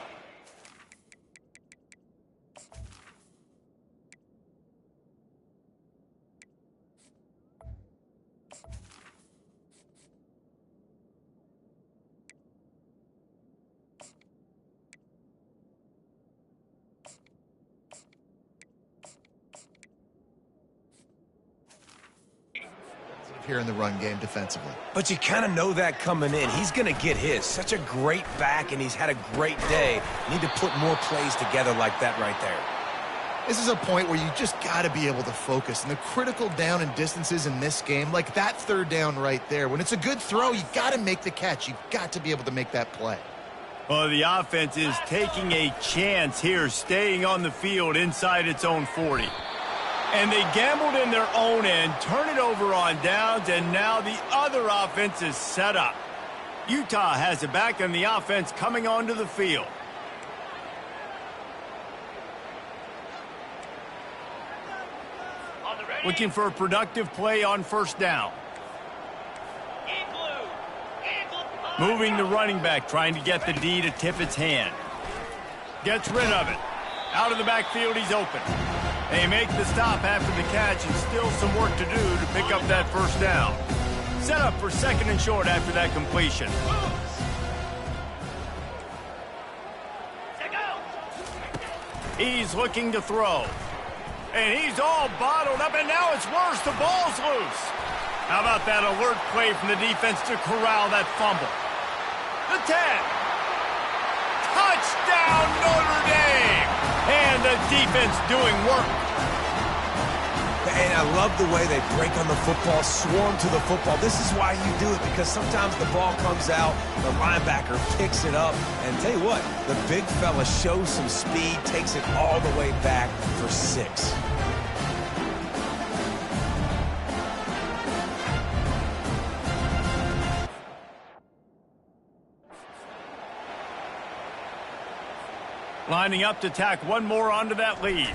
S3: here in the run game defensively.
S2: But you kind of know that coming in. He's going to get his. Such a great back, and he's had a great day. Need to put more plays together like that right there.
S3: This is a point where you just got to be able to focus. And the critical down and distances in this game, like that third down right there, when it's a good throw, you got to make the catch. You've got to be able to make that play.
S1: Well, the offense is taking a chance here, staying on the field inside its own 40. And they gambled in their own end, turn it over on downs, and now the other offense is set up. Utah has it back, and the offense coming onto the field. Looking for a productive play on first down. Moving the running back, trying to get the D to tip its hand. Gets rid of it. Out of the backfield, he's open. They make the stop after the catch, and still some work to do to pick up that first down. Set up for second and short after that completion. He's looking to throw. And he's all bottled up, and now it's worse. The ball's loose. How about that alert play from the defense to corral that fumble? The 10. Touchdown, Notre Dame. And the defense doing work.
S2: And I love the way they break on the football, swarm to the football. This is why you do it, because sometimes the ball comes out, the linebacker picks it up, and tell you what, the big fella shows some speed, takes it all the way back for 6.
S1: Lining up to tack one more onto that lead.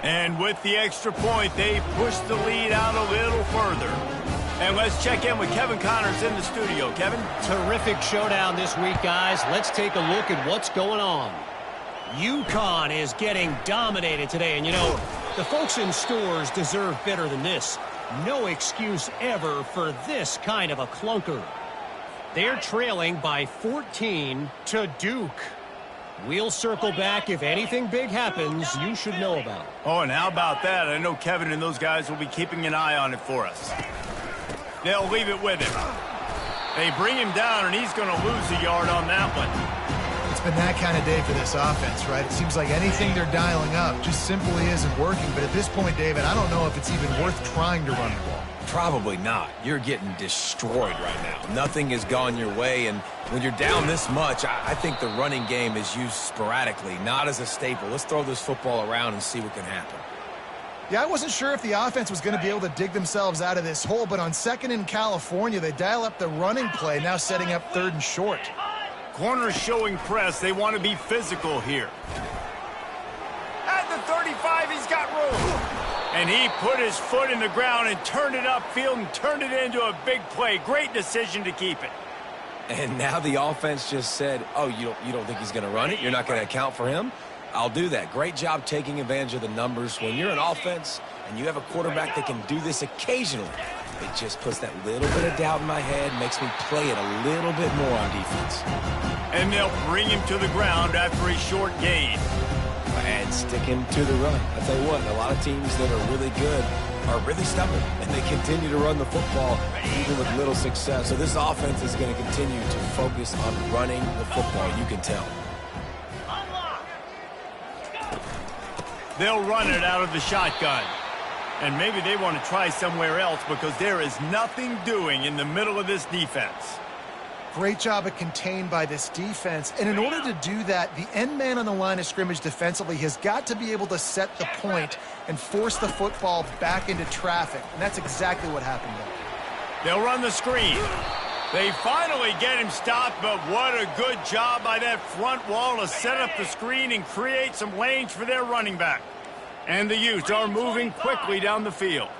S1: And with the extra point, they push the lead out a little further. And let's check in with Kevin Connors in the studio. Kevin?
S4: Terrific showdown this week, guys. Let's take a look at what's going on. UConn is getting dominated today. And, you know, the folks in stores deserve better than this. No excuse ever for this kind of a clunker. They're trailing by 14 to Duke. We'll circle back if anything big happens you should know about.
S1: Oh, and how about that? I know Kevin and those guys will be keeping an eye on it for us. They'll leave it with him. They bring him down, and he's going to lose a yard on that one.
S3: It's been that kind of day for this offense, right? It seems like anything they're dialing up just simply isn't working. But at this point, David, I don't know if it's even worth trying to run the ball.
S2: Probably not. You're getting destroyed right now. Nothing has gone your way, and when you're down this much, I think the running game is used sporadically, not as a staple. Let's throw this football around and see what can happen.
S3: Yeah, I wasn't sure if the offense was going to be able to dig themselves out of this hole, but on second in California, they dial up the running play, now setting up third and short.
S1: Corners showing press. They want to be physical here. At the 35, he's got room. And he put his foot in the ground and turned it upfield and turned it into a big play. Great decision to keep it.
S2: And now the offense just said, oh, you don't think he's going to run it? You're not going to account for him? I'll do that. Great job taking advantage of the numbers. When you're an offense and you have a quarterback that can do this occasionally, it just puts that little bit of doubt in my head, makes me play it a little bit more on defense.
S1: And they'll bring him to the ground after a short gain.
S2: And stick him to the run. I tell you what, a lot of teams that are really good are really stubborn, and they continue to run the football even with little success. So this offense is going to continue to focus on running the football, you can tell.
S1: They'll run it out of the shotgun. And maybe they want to try somewhere else because there is nothing doing in the middle of this defense.
S3: Great job of contained by this defense. And in order to do that, the end man on the line of scrimmage defensively has got to be able to set the point and force the football back into traffic. And that's exactly what happened there.
S1: They'll run the screen. They finally get him stopped, but what a good job by that front wall to set up the screen and create some lanes for their running back. And the Utes are moving quickly down the field.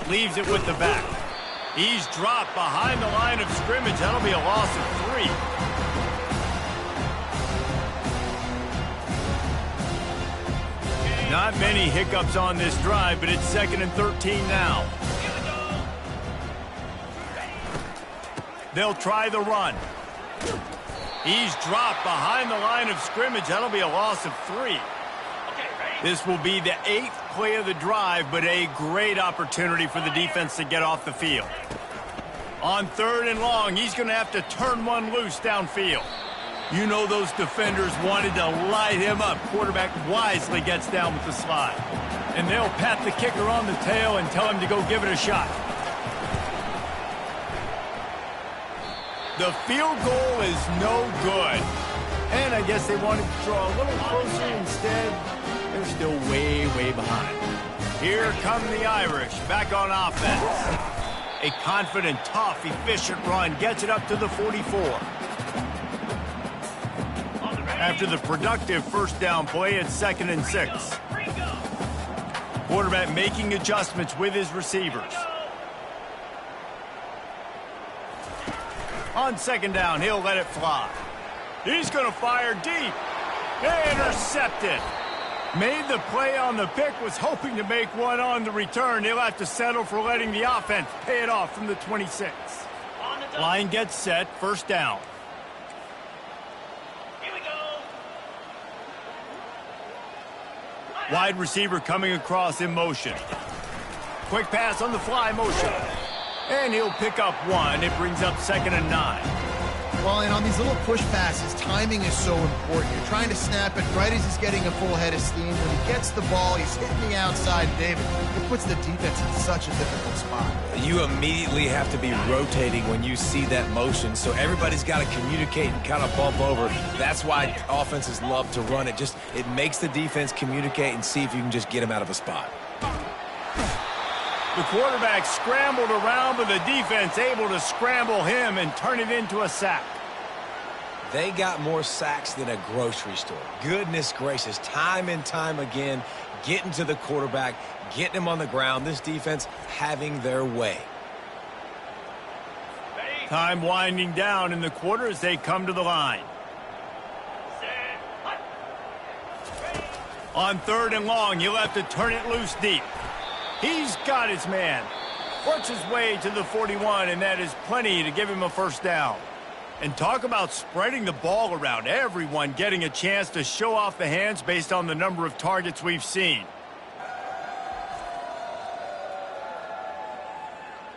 S1: Leaves it with the back. He's dropped behind the line of scrimmage. That'll be a loss of 3. Not many hiccups on this drive, but it's 2nd and 13 now. They'll try the run. He's dropped behind the line of scrimmage. That'll be a loss of 3. This will be the 8th play of the drive, but a great opportunity for the defense to get off the field. On 3rd and long, he's going to have to turn one loose downfield. You know those defenders wanted to light him up. Quarterback wisely gets down with the slide. And they'll pat the kicker on the tail and tell him to go give it a shot. The field goal is no good. And I guess they wanted to draw a little closer instead. They're still way, way behind. Here come the Irish back on offense. A confident, tough, efficient run gets it up to the 44. After the productive first down play, it's 2nd and 6. Quarterback making adjustments with his receivers. On 2nd down, he'll let it fly. He's going to fire deep. Intercepted. Made the play on the pick, was hoping to make one on the return. He'll have to settle for letting the offense pay it off from the 26. Line gets set, 1st down.
S5: Here we go.
S1: Wide receiver coming across in motion. Quick pass on the fly motion. And he'll pick up one. It brings up 2nd and 9.
S3: Well, and on these little push passes, timing is so important. You're trying to snap it right as he's getting a full head of steam. When he gets the ball, he's hitting the outside, David. It puts the defense in such a difficult spot.
S2: You immediately have to be rotating when you see that motion, so everybody's got to communicate and kind of bump over. That's why offenses love to run it. It makes the defense communicate and see if you can just get him out of a spot.
S1: The quarterback scrambled around, but the defense able to scramble him and turn it into a sack.
S2: They got more sacks than a grocery store. Goodness gracious, time and time again, getting to the quarterback, getting him on the ground. This defense having their way.
S1: Time winding down in the quarter as they come to the line. On 3rd and long, he'll have to turn it loose deep. He's got his man. Works his way to the 41, and that is plenty to give him a 1st down. And talk about spreading the ball around. Everyone getting a chance to show off the hands based on the number of targets we've seen.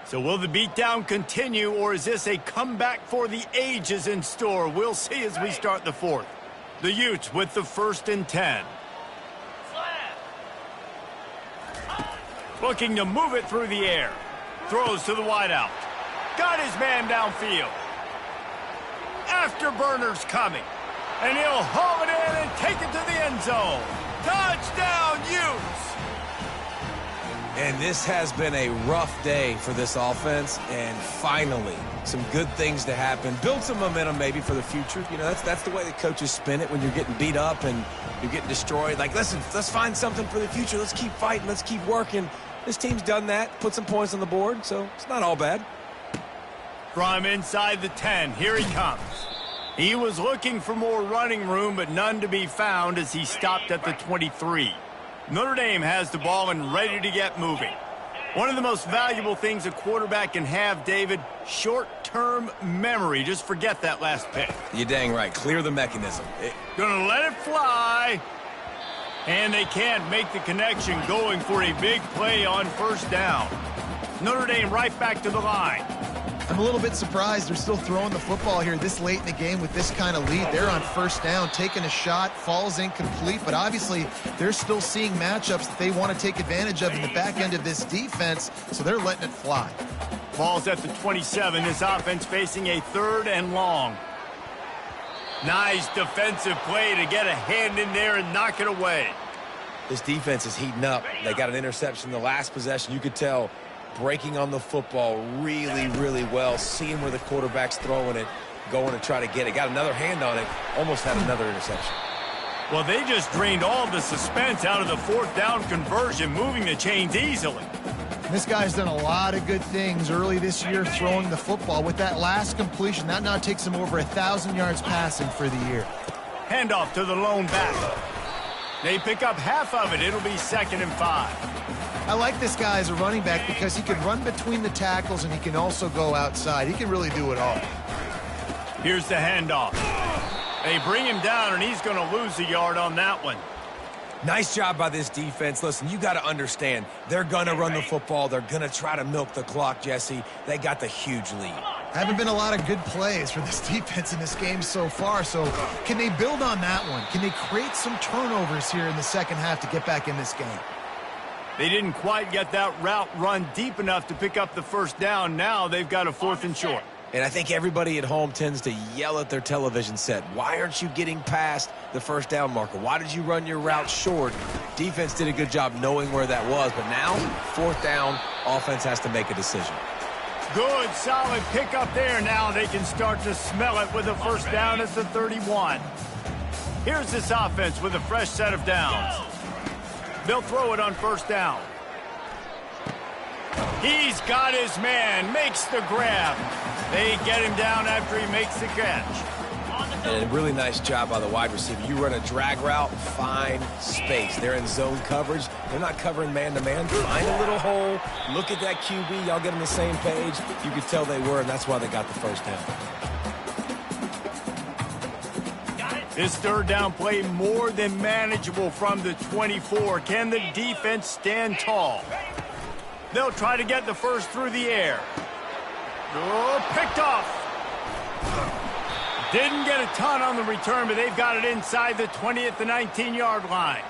S1: So will the beatdown continue, or is this a comeback for the ages in store? We'll see as we start the 4th. The Utes with the 1st and 10. Looking to move it through the air. Throws to the wideout. Got his man downfield. Afterburner's coming. And he'll haul it in and take it to the end zone. Touchdown, Utes!
S2: And this has been a rough day for this offense, and finally, some good things to happen. Build some momentum maybe for the future. You know, that's the way the coaches spin it when you're getting beat up and you're getting destroyed. Like, listen, let's find something for the future. Let's keep fighting. Let's keep working. This team's done that, put some points on the board, so it's not all bad.
S1: From inside the 10, here he comes. He was looking for more running room, but none to be found as he stopped at the 23. Notre Dame has the ball and ready to get moving. One of the most valuable things a quarterback can have, David, short-term memory. Just forget that last pick.
S2: You're dang right. Clear the mechanism.
S1: Gonna let it fly. And they can't make the connection, going for a big play on 1st down. Notre Dame right back to the line.
S3: I'm a little bit surprised they're still throwing the football here this late in the game with this kind of lead. They're on 1st down, taking a shot, falls incomplete, but obviously they're still seeing matchups that they want to take advantage of in the back end of this defense, so they're letting it fly.
S1: Ball's at the 27. This offense facing a 3rd and long. Nice defensive play to get a hand in there and knock it away.
S2: This defense is heating up. They got an interception the last possession. You could tell breaking on the football really, really well, seeing where the quarterback's throwing it, going to try to get it. Got another hand on it, almost had another interception.
S1: Well, they just drained all the suspense out of the 4th down conversion, moving the chains easily.
S3: This guy's done a lot of good things early this year throwing the football. With that last completion, that now takes him over 1,000 yards passing for the year.
S1: Handoff to the lone back. They pick up half of it. It'll be 2nd and 5.
S3: I like this guy as a running back because he can run between the tackles and he can also go outside. He can really do it all.
S1: Here's the handoff. They bring him down, and he's going to lose a yard on that one.
S2: Nice job by this defense. Listen, you got to understand, they're going to run the football. They're going to try to milk the clock, Jesse. They got the huge lead.
S3: Haven't been a lot of good plays for this defense in this game so far, so can they build on that one? Can they create some turnovers here in the second half to get back in this game?
S1: They didn't quite get that route run deep enough to pick up the first down. Now they've got a 4th and short.
S2: And I think everybody at home tends to yell at their television set, why aren't you getting past the first down marker? Why did you run your route short? Defense did a good job knowing where that was, but now, 4th down, offense has to make a decision.
S1: Good, solid pickup there. Now they can start to smell it with a first down at the 31. Here's this offense with a fresh set of downs. They'll throw it on first down. He's got his man, makes the grab. They get him down after he makes the catch.
S2: And a really nice job by the wide receiver. You run a drag route, find space. They're in zone coverage. They're not covering man-to-man. Find a little hole. Look at that QB. Y'all get on the same page. You could tell they were, and that's why they got the first down.
S1: This third down play more than manageable from the 24. Can the defense stand tall? They'll try to get the first through the air. Oh, picked off. Didn't get a ton on the return, but they've got it inside the 20 at the 19-yard line.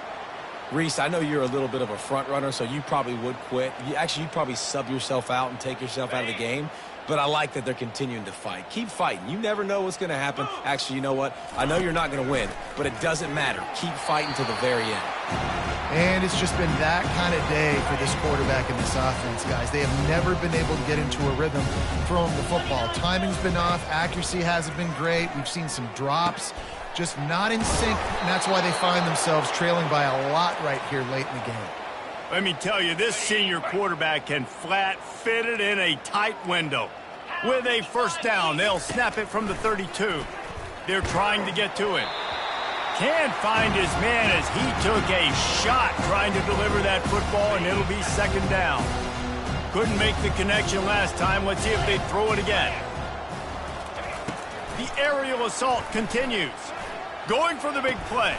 S2: Reese, I know you're a little bit of a front runner, so you probably would quit. You'd probably sub yourself out and take yourself out of the game. But I like that they're continuing to fight. Keep fighting. You never know what's going to happen. Actually, you know what? I know you're not going to win, but it doesn't matter. Keep fighting to the very end.
S3: And it's just been that kind of day for this quarterback and this offense, guys. They have never been able to get into a rhythm throwing the football. Timing's been off. Accuracy hasn't been great. We've seen some drops. Just not in sync, and that's why they find themselves trailing by a lot right here late in the game.
S1: Let me tell you, this senior quarterback can flat fit it in a tight window. With a first down, they'll snap it from the 32. They're trying to get to it. Can't find his man as he took a shot trying to deliver that football, and it'll be second down. Couldn't make the connection last time. Let's see if they throw it again. The aerial assault continues. Going for the big play.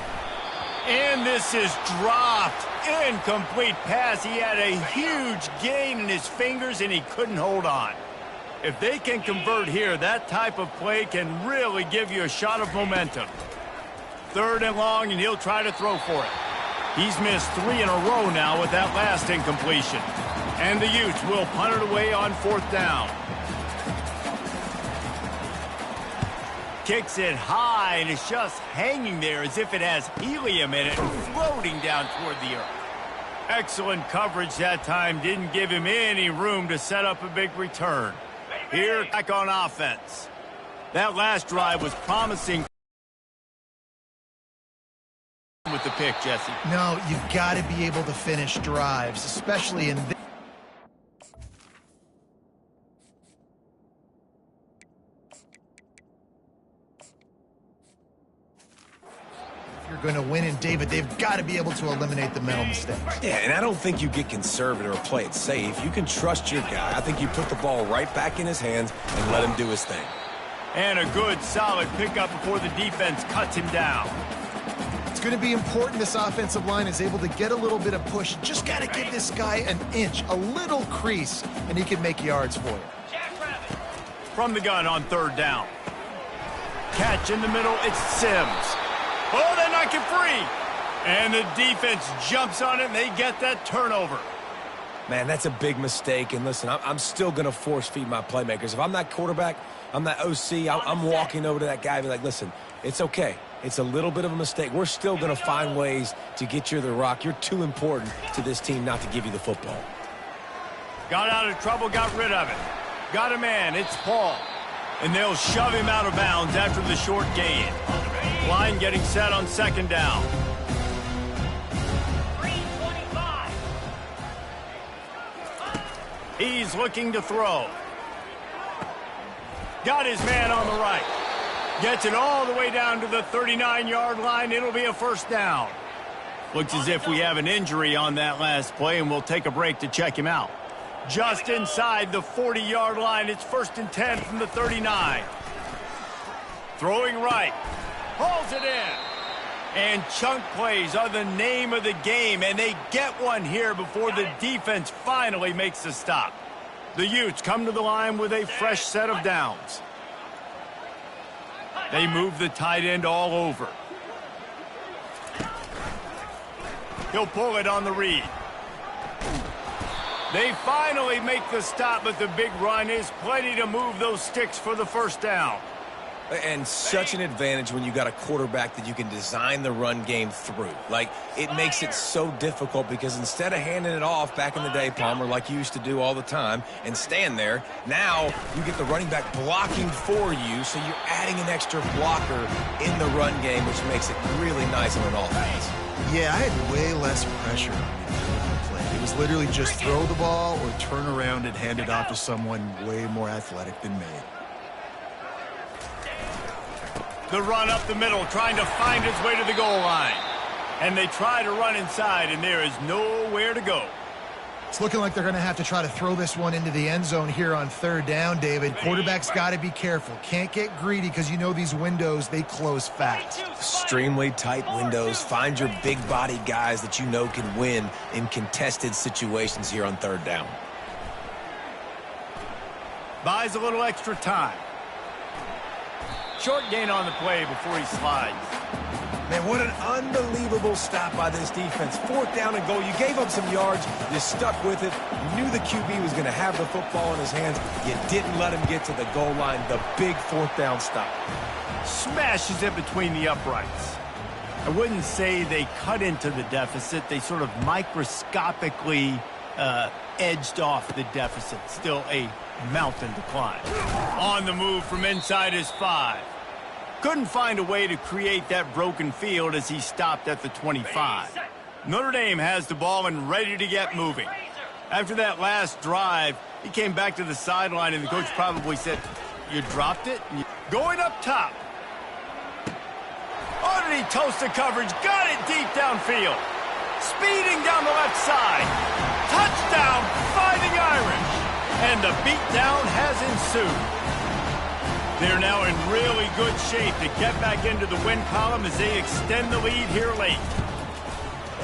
S1: And this is dropped. Incomplete pass. He had a huge gain in his fingers, and he couldn't hold on. If they can convert here, that type of play can really give you a shot of momentum. Third and long, and he'll try to throw for it. He's missed 3 in a row now with that last incompletion. And the Utes will punt it away on fourth down. Kicks it high, and it's just hanging there as if it has helium in it, floating down toward the earth. Excellent coverage that time. Didn't give him any room to set up a big return. Here, back on offense. That last drive was promising with the pick, Jesse.
S3: No, you've got to be able to finish drives, especially in this. You're going to win, and David, they've got to be able to eliminate the mental mistakes.
S2: Yeah, and I don't think you get conservative or play it safe. You can trust your guy. I think you put the ball right back in his hands and let him do his thing.
S1: And a good, solid pickup before the defense cuts him down.
S3: It's going to be important this offensive line is able to get a little bit of push. Just got to give this guy an inch, a little crease, and he can make yards for you.
S1: From the gun on third down. Catch in the middle, it's Sims. Oh, they knock it free. And the defense jumps on it, and they get that turnover.
S2: Man, that's a big mistake. And listen, I'm still going to force feed my playmakers. If I'm that quarterback, I'm that OC, I'm walking over to that guy and be like, listen, it's okay. It's a little bit of a mistake. We're still going to find ways to get you the rock. You're too important to this team not to give you the football.
S1: Got out of trouble, got rid of it. Got a man, it's Paul. And they'll shove him out of bounds after the short gain. Line getting set on second down.
S5: 325.
S1: He's looking to throw. Got his man on the right. Gets it all the way down to the 39-yard line. It'll be a first down. Looks as if we have an injury on that last play, and we'll take a break to check him out. Just inside the 40-yard line. It's 1st and 10 from the 39. Throwing right. Hauls it in. And chunk plays are the name of the game, and they get one here before the defense finally makes the stop. The Utes come to the line with a fresh set of downs. They move the tight end all over. He'll pull it on the read. They finally make the stop, but the big run is plenty to move those sticks for the first down.
S2: And such an advantage when you got a quarterback that you can design the run game through. Like, it makes it so difficult because instead of handing it off back in the day, Palmer, like you used to do all the time, and stand there, now you get the running back blocking for you, so you're adding an extra blocker in the run game, which makes it really nice on an offense.
S3: Yeah, I had way less pressure on me than I played. It was literally just throw the ball or turn around and hand it off to someone way more athletic than me.
S1: The run up the middle, trying to find his way to the goal line. And they try to run inside, and there is nowhere to go.
S3: It's looking like they're going to have to try to throw this one into the end zone here on third down, David. Quarterback's got to be careful. Can't get greedy because you know these windows, they close fast.
S2: Extremely tight windows. Find your big body guys that you know can win in contested situations here on third down.
S1: Buys a little extra time. Short gain on the play before he slides.
S2: Man, what an unbelievable stop by this defense. Fourth down and goal. You gave up some yards. You stuck with it. You knew the QB was going to have the football in his hands. You didn't let him get to the goal line. The big fourth down stop.
S1: Smashes it between the uprights. I wouldn't say they cut into the deficit. They sort of microscopically edged off the deficit. Still a mountain to climb. On the move from inside his 5. Couldn't find a way to create that broken field as he stopped at the 25. Notre Dame has the ball and ready to get moving. After that last drive, he came back to the sideline and the coach probably said, "You dropped it?" Going up top. Underneath toasted coverage, got it deep downfield. Speeding down the left side. Touchdown, Fighting Irish. And the beatdown has ensued. They're now in really good shape to get back into the win column as they extend the lead here late.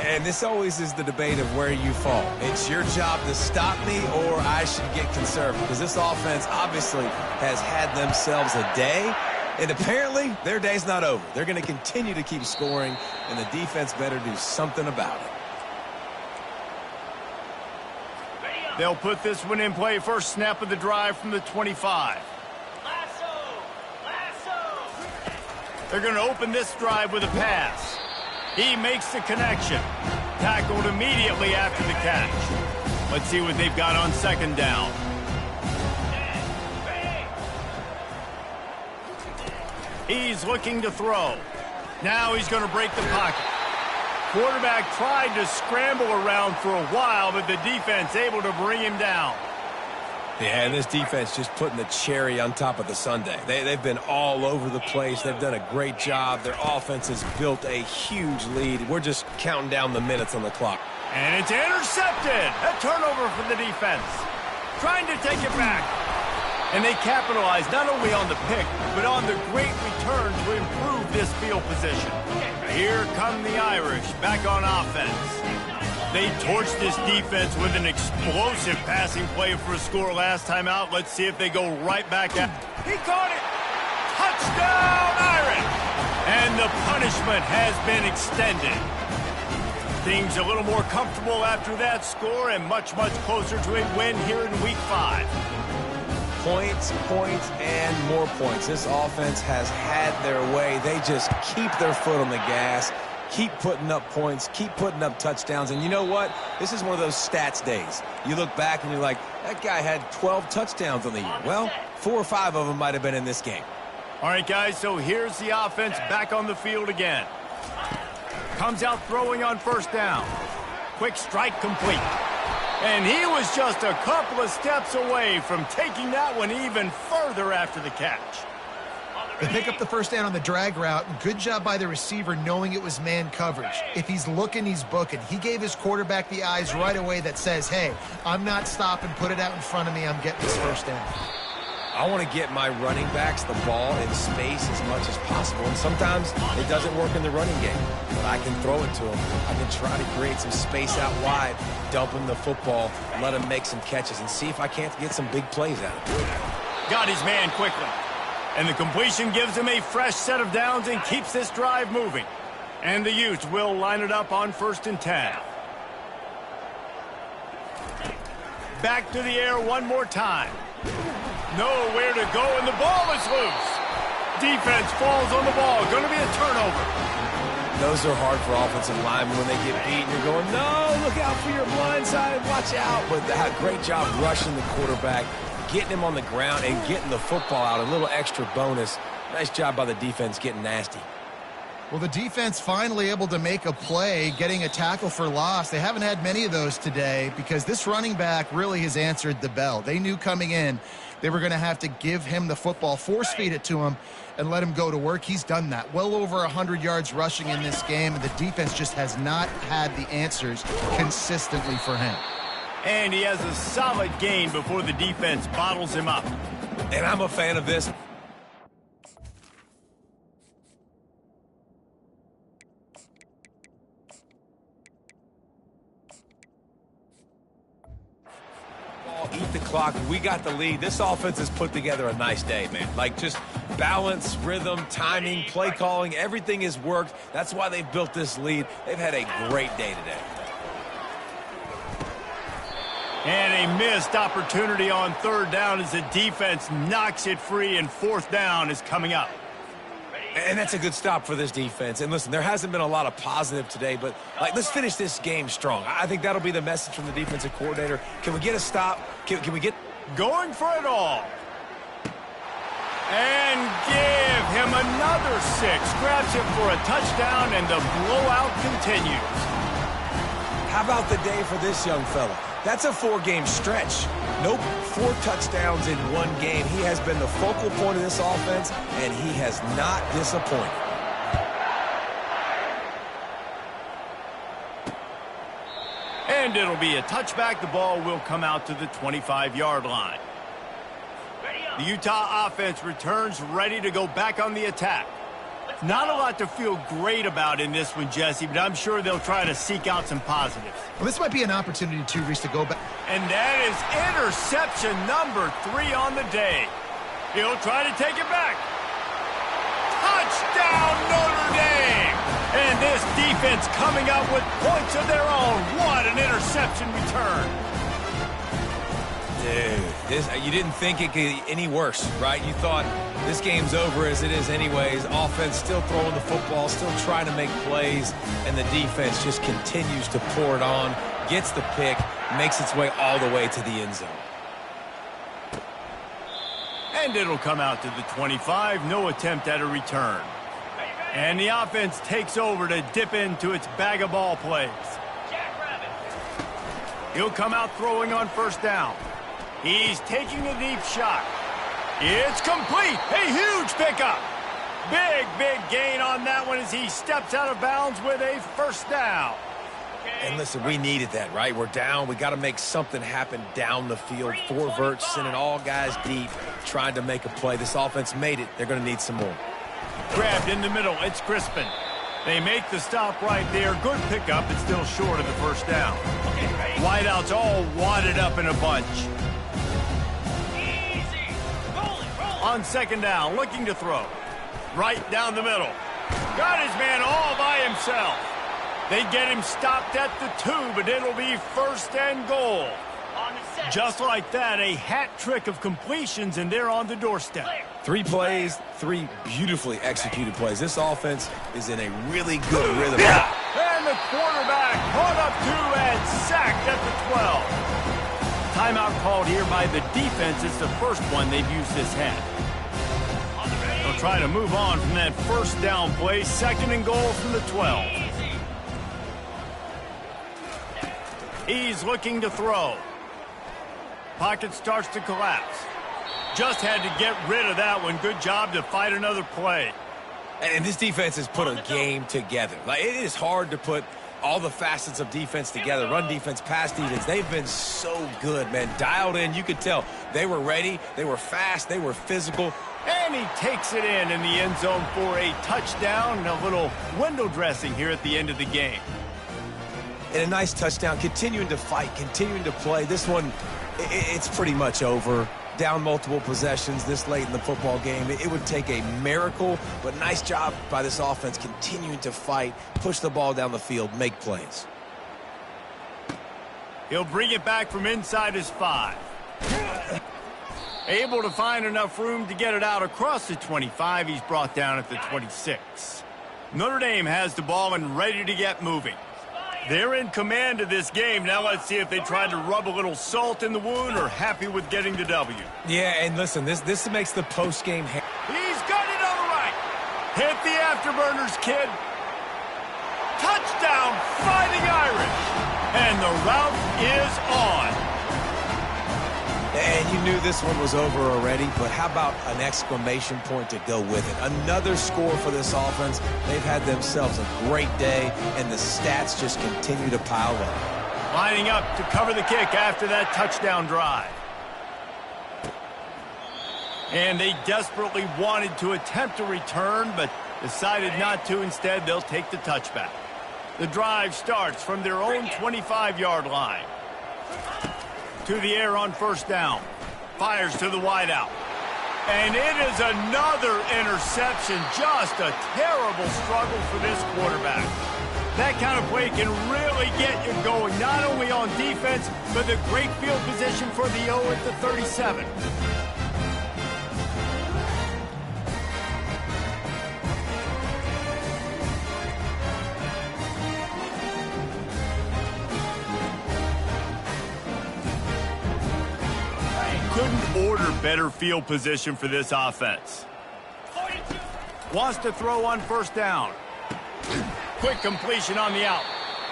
S2: And this always is the debate of where you fall. It's your job to stop me or I should get conservative, because this offense obviously has had themselves a day, and apparently their day's not over. They're going to continue to keep scoring, and the defense better do something about it.
S1: They'll put this one in play. First snap of the drive from the 25. They're going to open this drive with a pass. He makes the connection. Tackled immediately after the catch. Let's see what they've got on second down. He's looking to throw. Now he's going to break the pocket. Quarterback tried to scramble around for a while, but the defense able to bring him down.
S2: Yeah, and this defense just putting the cherry on top of the sundae. They've been all over the place. They've done a great job. Their offense has built a huge lead. We're just counting down the minutes on the clock.
S1: And it's intercepted. A turnover for the defense. Trying to take it back. And they capitalize not only on the pick, but on the great return to improve this field position. Here come the Irish back on offense. They torched this defense with an explosive passing play for a score last time out. Let's see if they go right back at. He caught it! Touchdown, Irish! And the punishment has been extended. Things a little more comfortable after that score and much, much closer to a win here in Week 5.
S2: Points, points, and more points. This offense has had their way. They just keep their foot on the gas. Keep putting up points, keep putting up touchdowns. And you know what? This is one of those stats days. You look back and you're like, that guy had 12 touchdowns on the year. Well, 4 or 5 of them might have been in this game.
S1: All right, guys, so here's the offense back on the field again. Comes out throwing on first down. Quick strike complete. And he was just a couple of steps away from taking that one even further after the catch.
S3: They pick up the first down on the drag route. Good job by the receiver knowing it was man coverage. If he's looking, he's booking. He gave his quarterback the eyes right away that says, hey, I'm not stopping, put it out in front of me, I'm getting this first down.
S2: I want to get my running backs the ball in space as much as possible. And sometimes it doesn't work in the running game, but I can throw it to them. I can try to create some space out wide, dump him the football, let him make some catches, and see if I can't get some big plays out of it.
S1: Got his man quickly. And the completion gives him a fresh set of downs and keeps this drive moving. And the Utes will line it up on 1st and 10. Back to the air one more time. Nowhere to go, and the ball is loose. Defense falls on the ball. Going to be a turnover.
S2: Those are hard for offensive linemen when they get beat and you're going, no, look out for your blind side, watch out. But that great job rushing the quarterback, getting him on the ground and getting the football out. A little extra bonus. Nice job by the defense getting nasty.
S3: Well, the defense finally able to make a play, getting a tackle for loss. They haven't had many of those today because this running back really has answered the bell. They knew coming in they were going to have to give him the football, force feed it to him, and let him go to work. He's done that. Well over 100 yards rushing in this game, and the defense just has not had the answers consistently for him.
S1: And he has a solid gain before the defense bottles him up.
S2: And I'm a fan of this. Eat the clock. We got the lead. This offense has put together a nice day, man. Like, just balance, rhythm, timing, play calling, everything has worked. That's why they've built this lead. They've had a great day today.
S1: And a missed opportunity on 3rd down as the defense knocks it free, and 4th down is coming up.
S2: And that's a good stop for this defense. And listen, there hasn't been a lot of positive today, but let's finish this game strong. I think that'll be the message from the defensive coordinator. Can we get a stop? Can we get
S1: going for it all? And give him another 6. Grabs him for a touchdown, and the blowout continues.
S2: How about the day for this young fella? That's a 4-game stretch. Nope, 4 touchdowns in 1 game. He has been the focal point of this offense, and he has not disappointed.
S1: And it'll be a touchback. The ball will come out to the 25-yard line. The Utah offense returns ready to go back on the attack. Not a lot to feel great about in this one, Jesse, but I'm sure they'll try to seek out some positives.
S3: Well, this might be an opportunity, too, Reese, to go back.
S1: And that is interception number 3 on the day. He'll try to take it back. Touchdown, Notre Dame! And this defense coming up with points of their own. What an interception return.
S2: Dude, you didn't think it could get any worse, right? You thought this game's over as it is anyways. Offense still throwing the football, still trying to make plays, and the defense just continues to pour it on, gets the pick, makes its way all the way to the end zone.
S1: And it'll come out to the 25. No attempt at a return. And the offense takes over to dip into its bag of ball plays. He'll come out throwing on 1st down. He's taking a deep shot. It's complete. A huge pickup. Big gain on that one as he steps out of bounds with a 1st down.
S2: And listen, we needed that, right? We're down. We got to make something happen down the field. 4 verts, sending all guys deep, trying to make a play. This offense made it. They're going to need some more.
S1: Grabbed in the middle. It's Crispin. They make the stop right there. Good pickup. It's still short of the 1st down. Wideouts all wadded up in a bunch. On 2nd down, looking to throw. Right down the middle. Got his man all by himself. They get him stopped at the 2, but it'll be 1st and goal. Just like that, a hat trick of completions, and they're on the doorstep.
S2: 3 plays, 3 beautifully executed plays. This offense is in a really good rhythm.
S1: And the quarterback caught up 2 and sacked at the 12. Timeout called here by the defense. It's the first one they've used this half. They'll try to move on from that 1st down play. 2nd and goal from the 12. He's looking to throw. Pocket starts to collapse. Just had to get rid of that one. Good job to fight another play.
S2: And this defense has put a game together. Like, it is hard to put all the facets of defense together, run defense, pass defense. They've been so good, man. Dialed in, you could tell. They were ready, they were fast, they were physical.
S1: And he takes it in the end zone for a touchdown and a little window dressing here at the end of the game.
S2: And a nice touchdown, continuing to fight, continuing to play. This one, it's pretty much over. Down multiple possessions this late in the football game. It would take a miracle, but nice job by this offense continuing to fight, push the ball down the field, make plays.
S1: He'll bring it back from inside his 5. Able to find enough room to get it out across the 25. He's brought down at the 26. Notre Dame has the ball and ready to get moving. They're in command of this game. Now let's see if they tried to rub a little salt in the wound or happy with getting the W.
S2: Yeah, and listen, this makes the post-game...
S1: He's got it on the right. Hit the afterburners, kid. Touchdown, Fighting Irish. And the route is on.
S2: And you knew this one was over already, but how about an exclamation point to go with it? Another score for this offense. They've had themselves a great day, and the stats just continue to pile up.
S1: Lining up to cover the kick after that touchdown drive. And they desperately wanted to attempt a return, but decided not to. Instead, they'll take the touchback. The drive starts from their own 25-yard line. To the air on first down. Fires to the wideout. And it is another interception. Just a terrible struggle for this quarterback. That kind of play can really get you going, not only on defense, but the great field position for the O at the 37. Couldn't order better field position for this offense. 42. Wants to throw on first down. Quick completion on the out.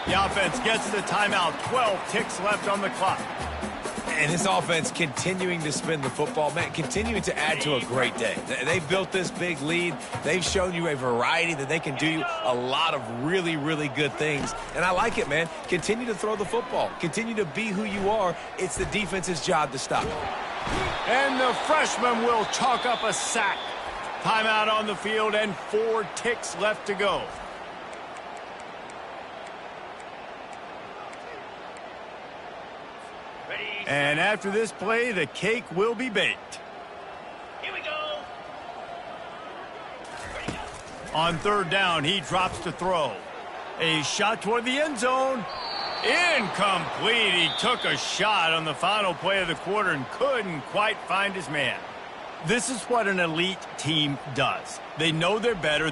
S1: The offense gets the timeout. 12 ticks left on the clock.
S2: And this offense continuing to spin the football, man, continuing to add to a great day. They've built this big lead. They've shown you a variety that they can do a lot of really, really good things. And I like it, man. Continue to throw the football. Continue to be who you are. It's the defense's job to stop it.
S1: And the freshman will chalk up a sack. Timeout on the field and 4 ticks left to go. And after this play, the cake will be baked.
S5: Here we go.
S1: On third down, he drops to throw. A shot toward the end zone. Incomplete. He took a shot on the final play of the quarter and couldn't quite find his man. This is what an elite team does. They know they're better.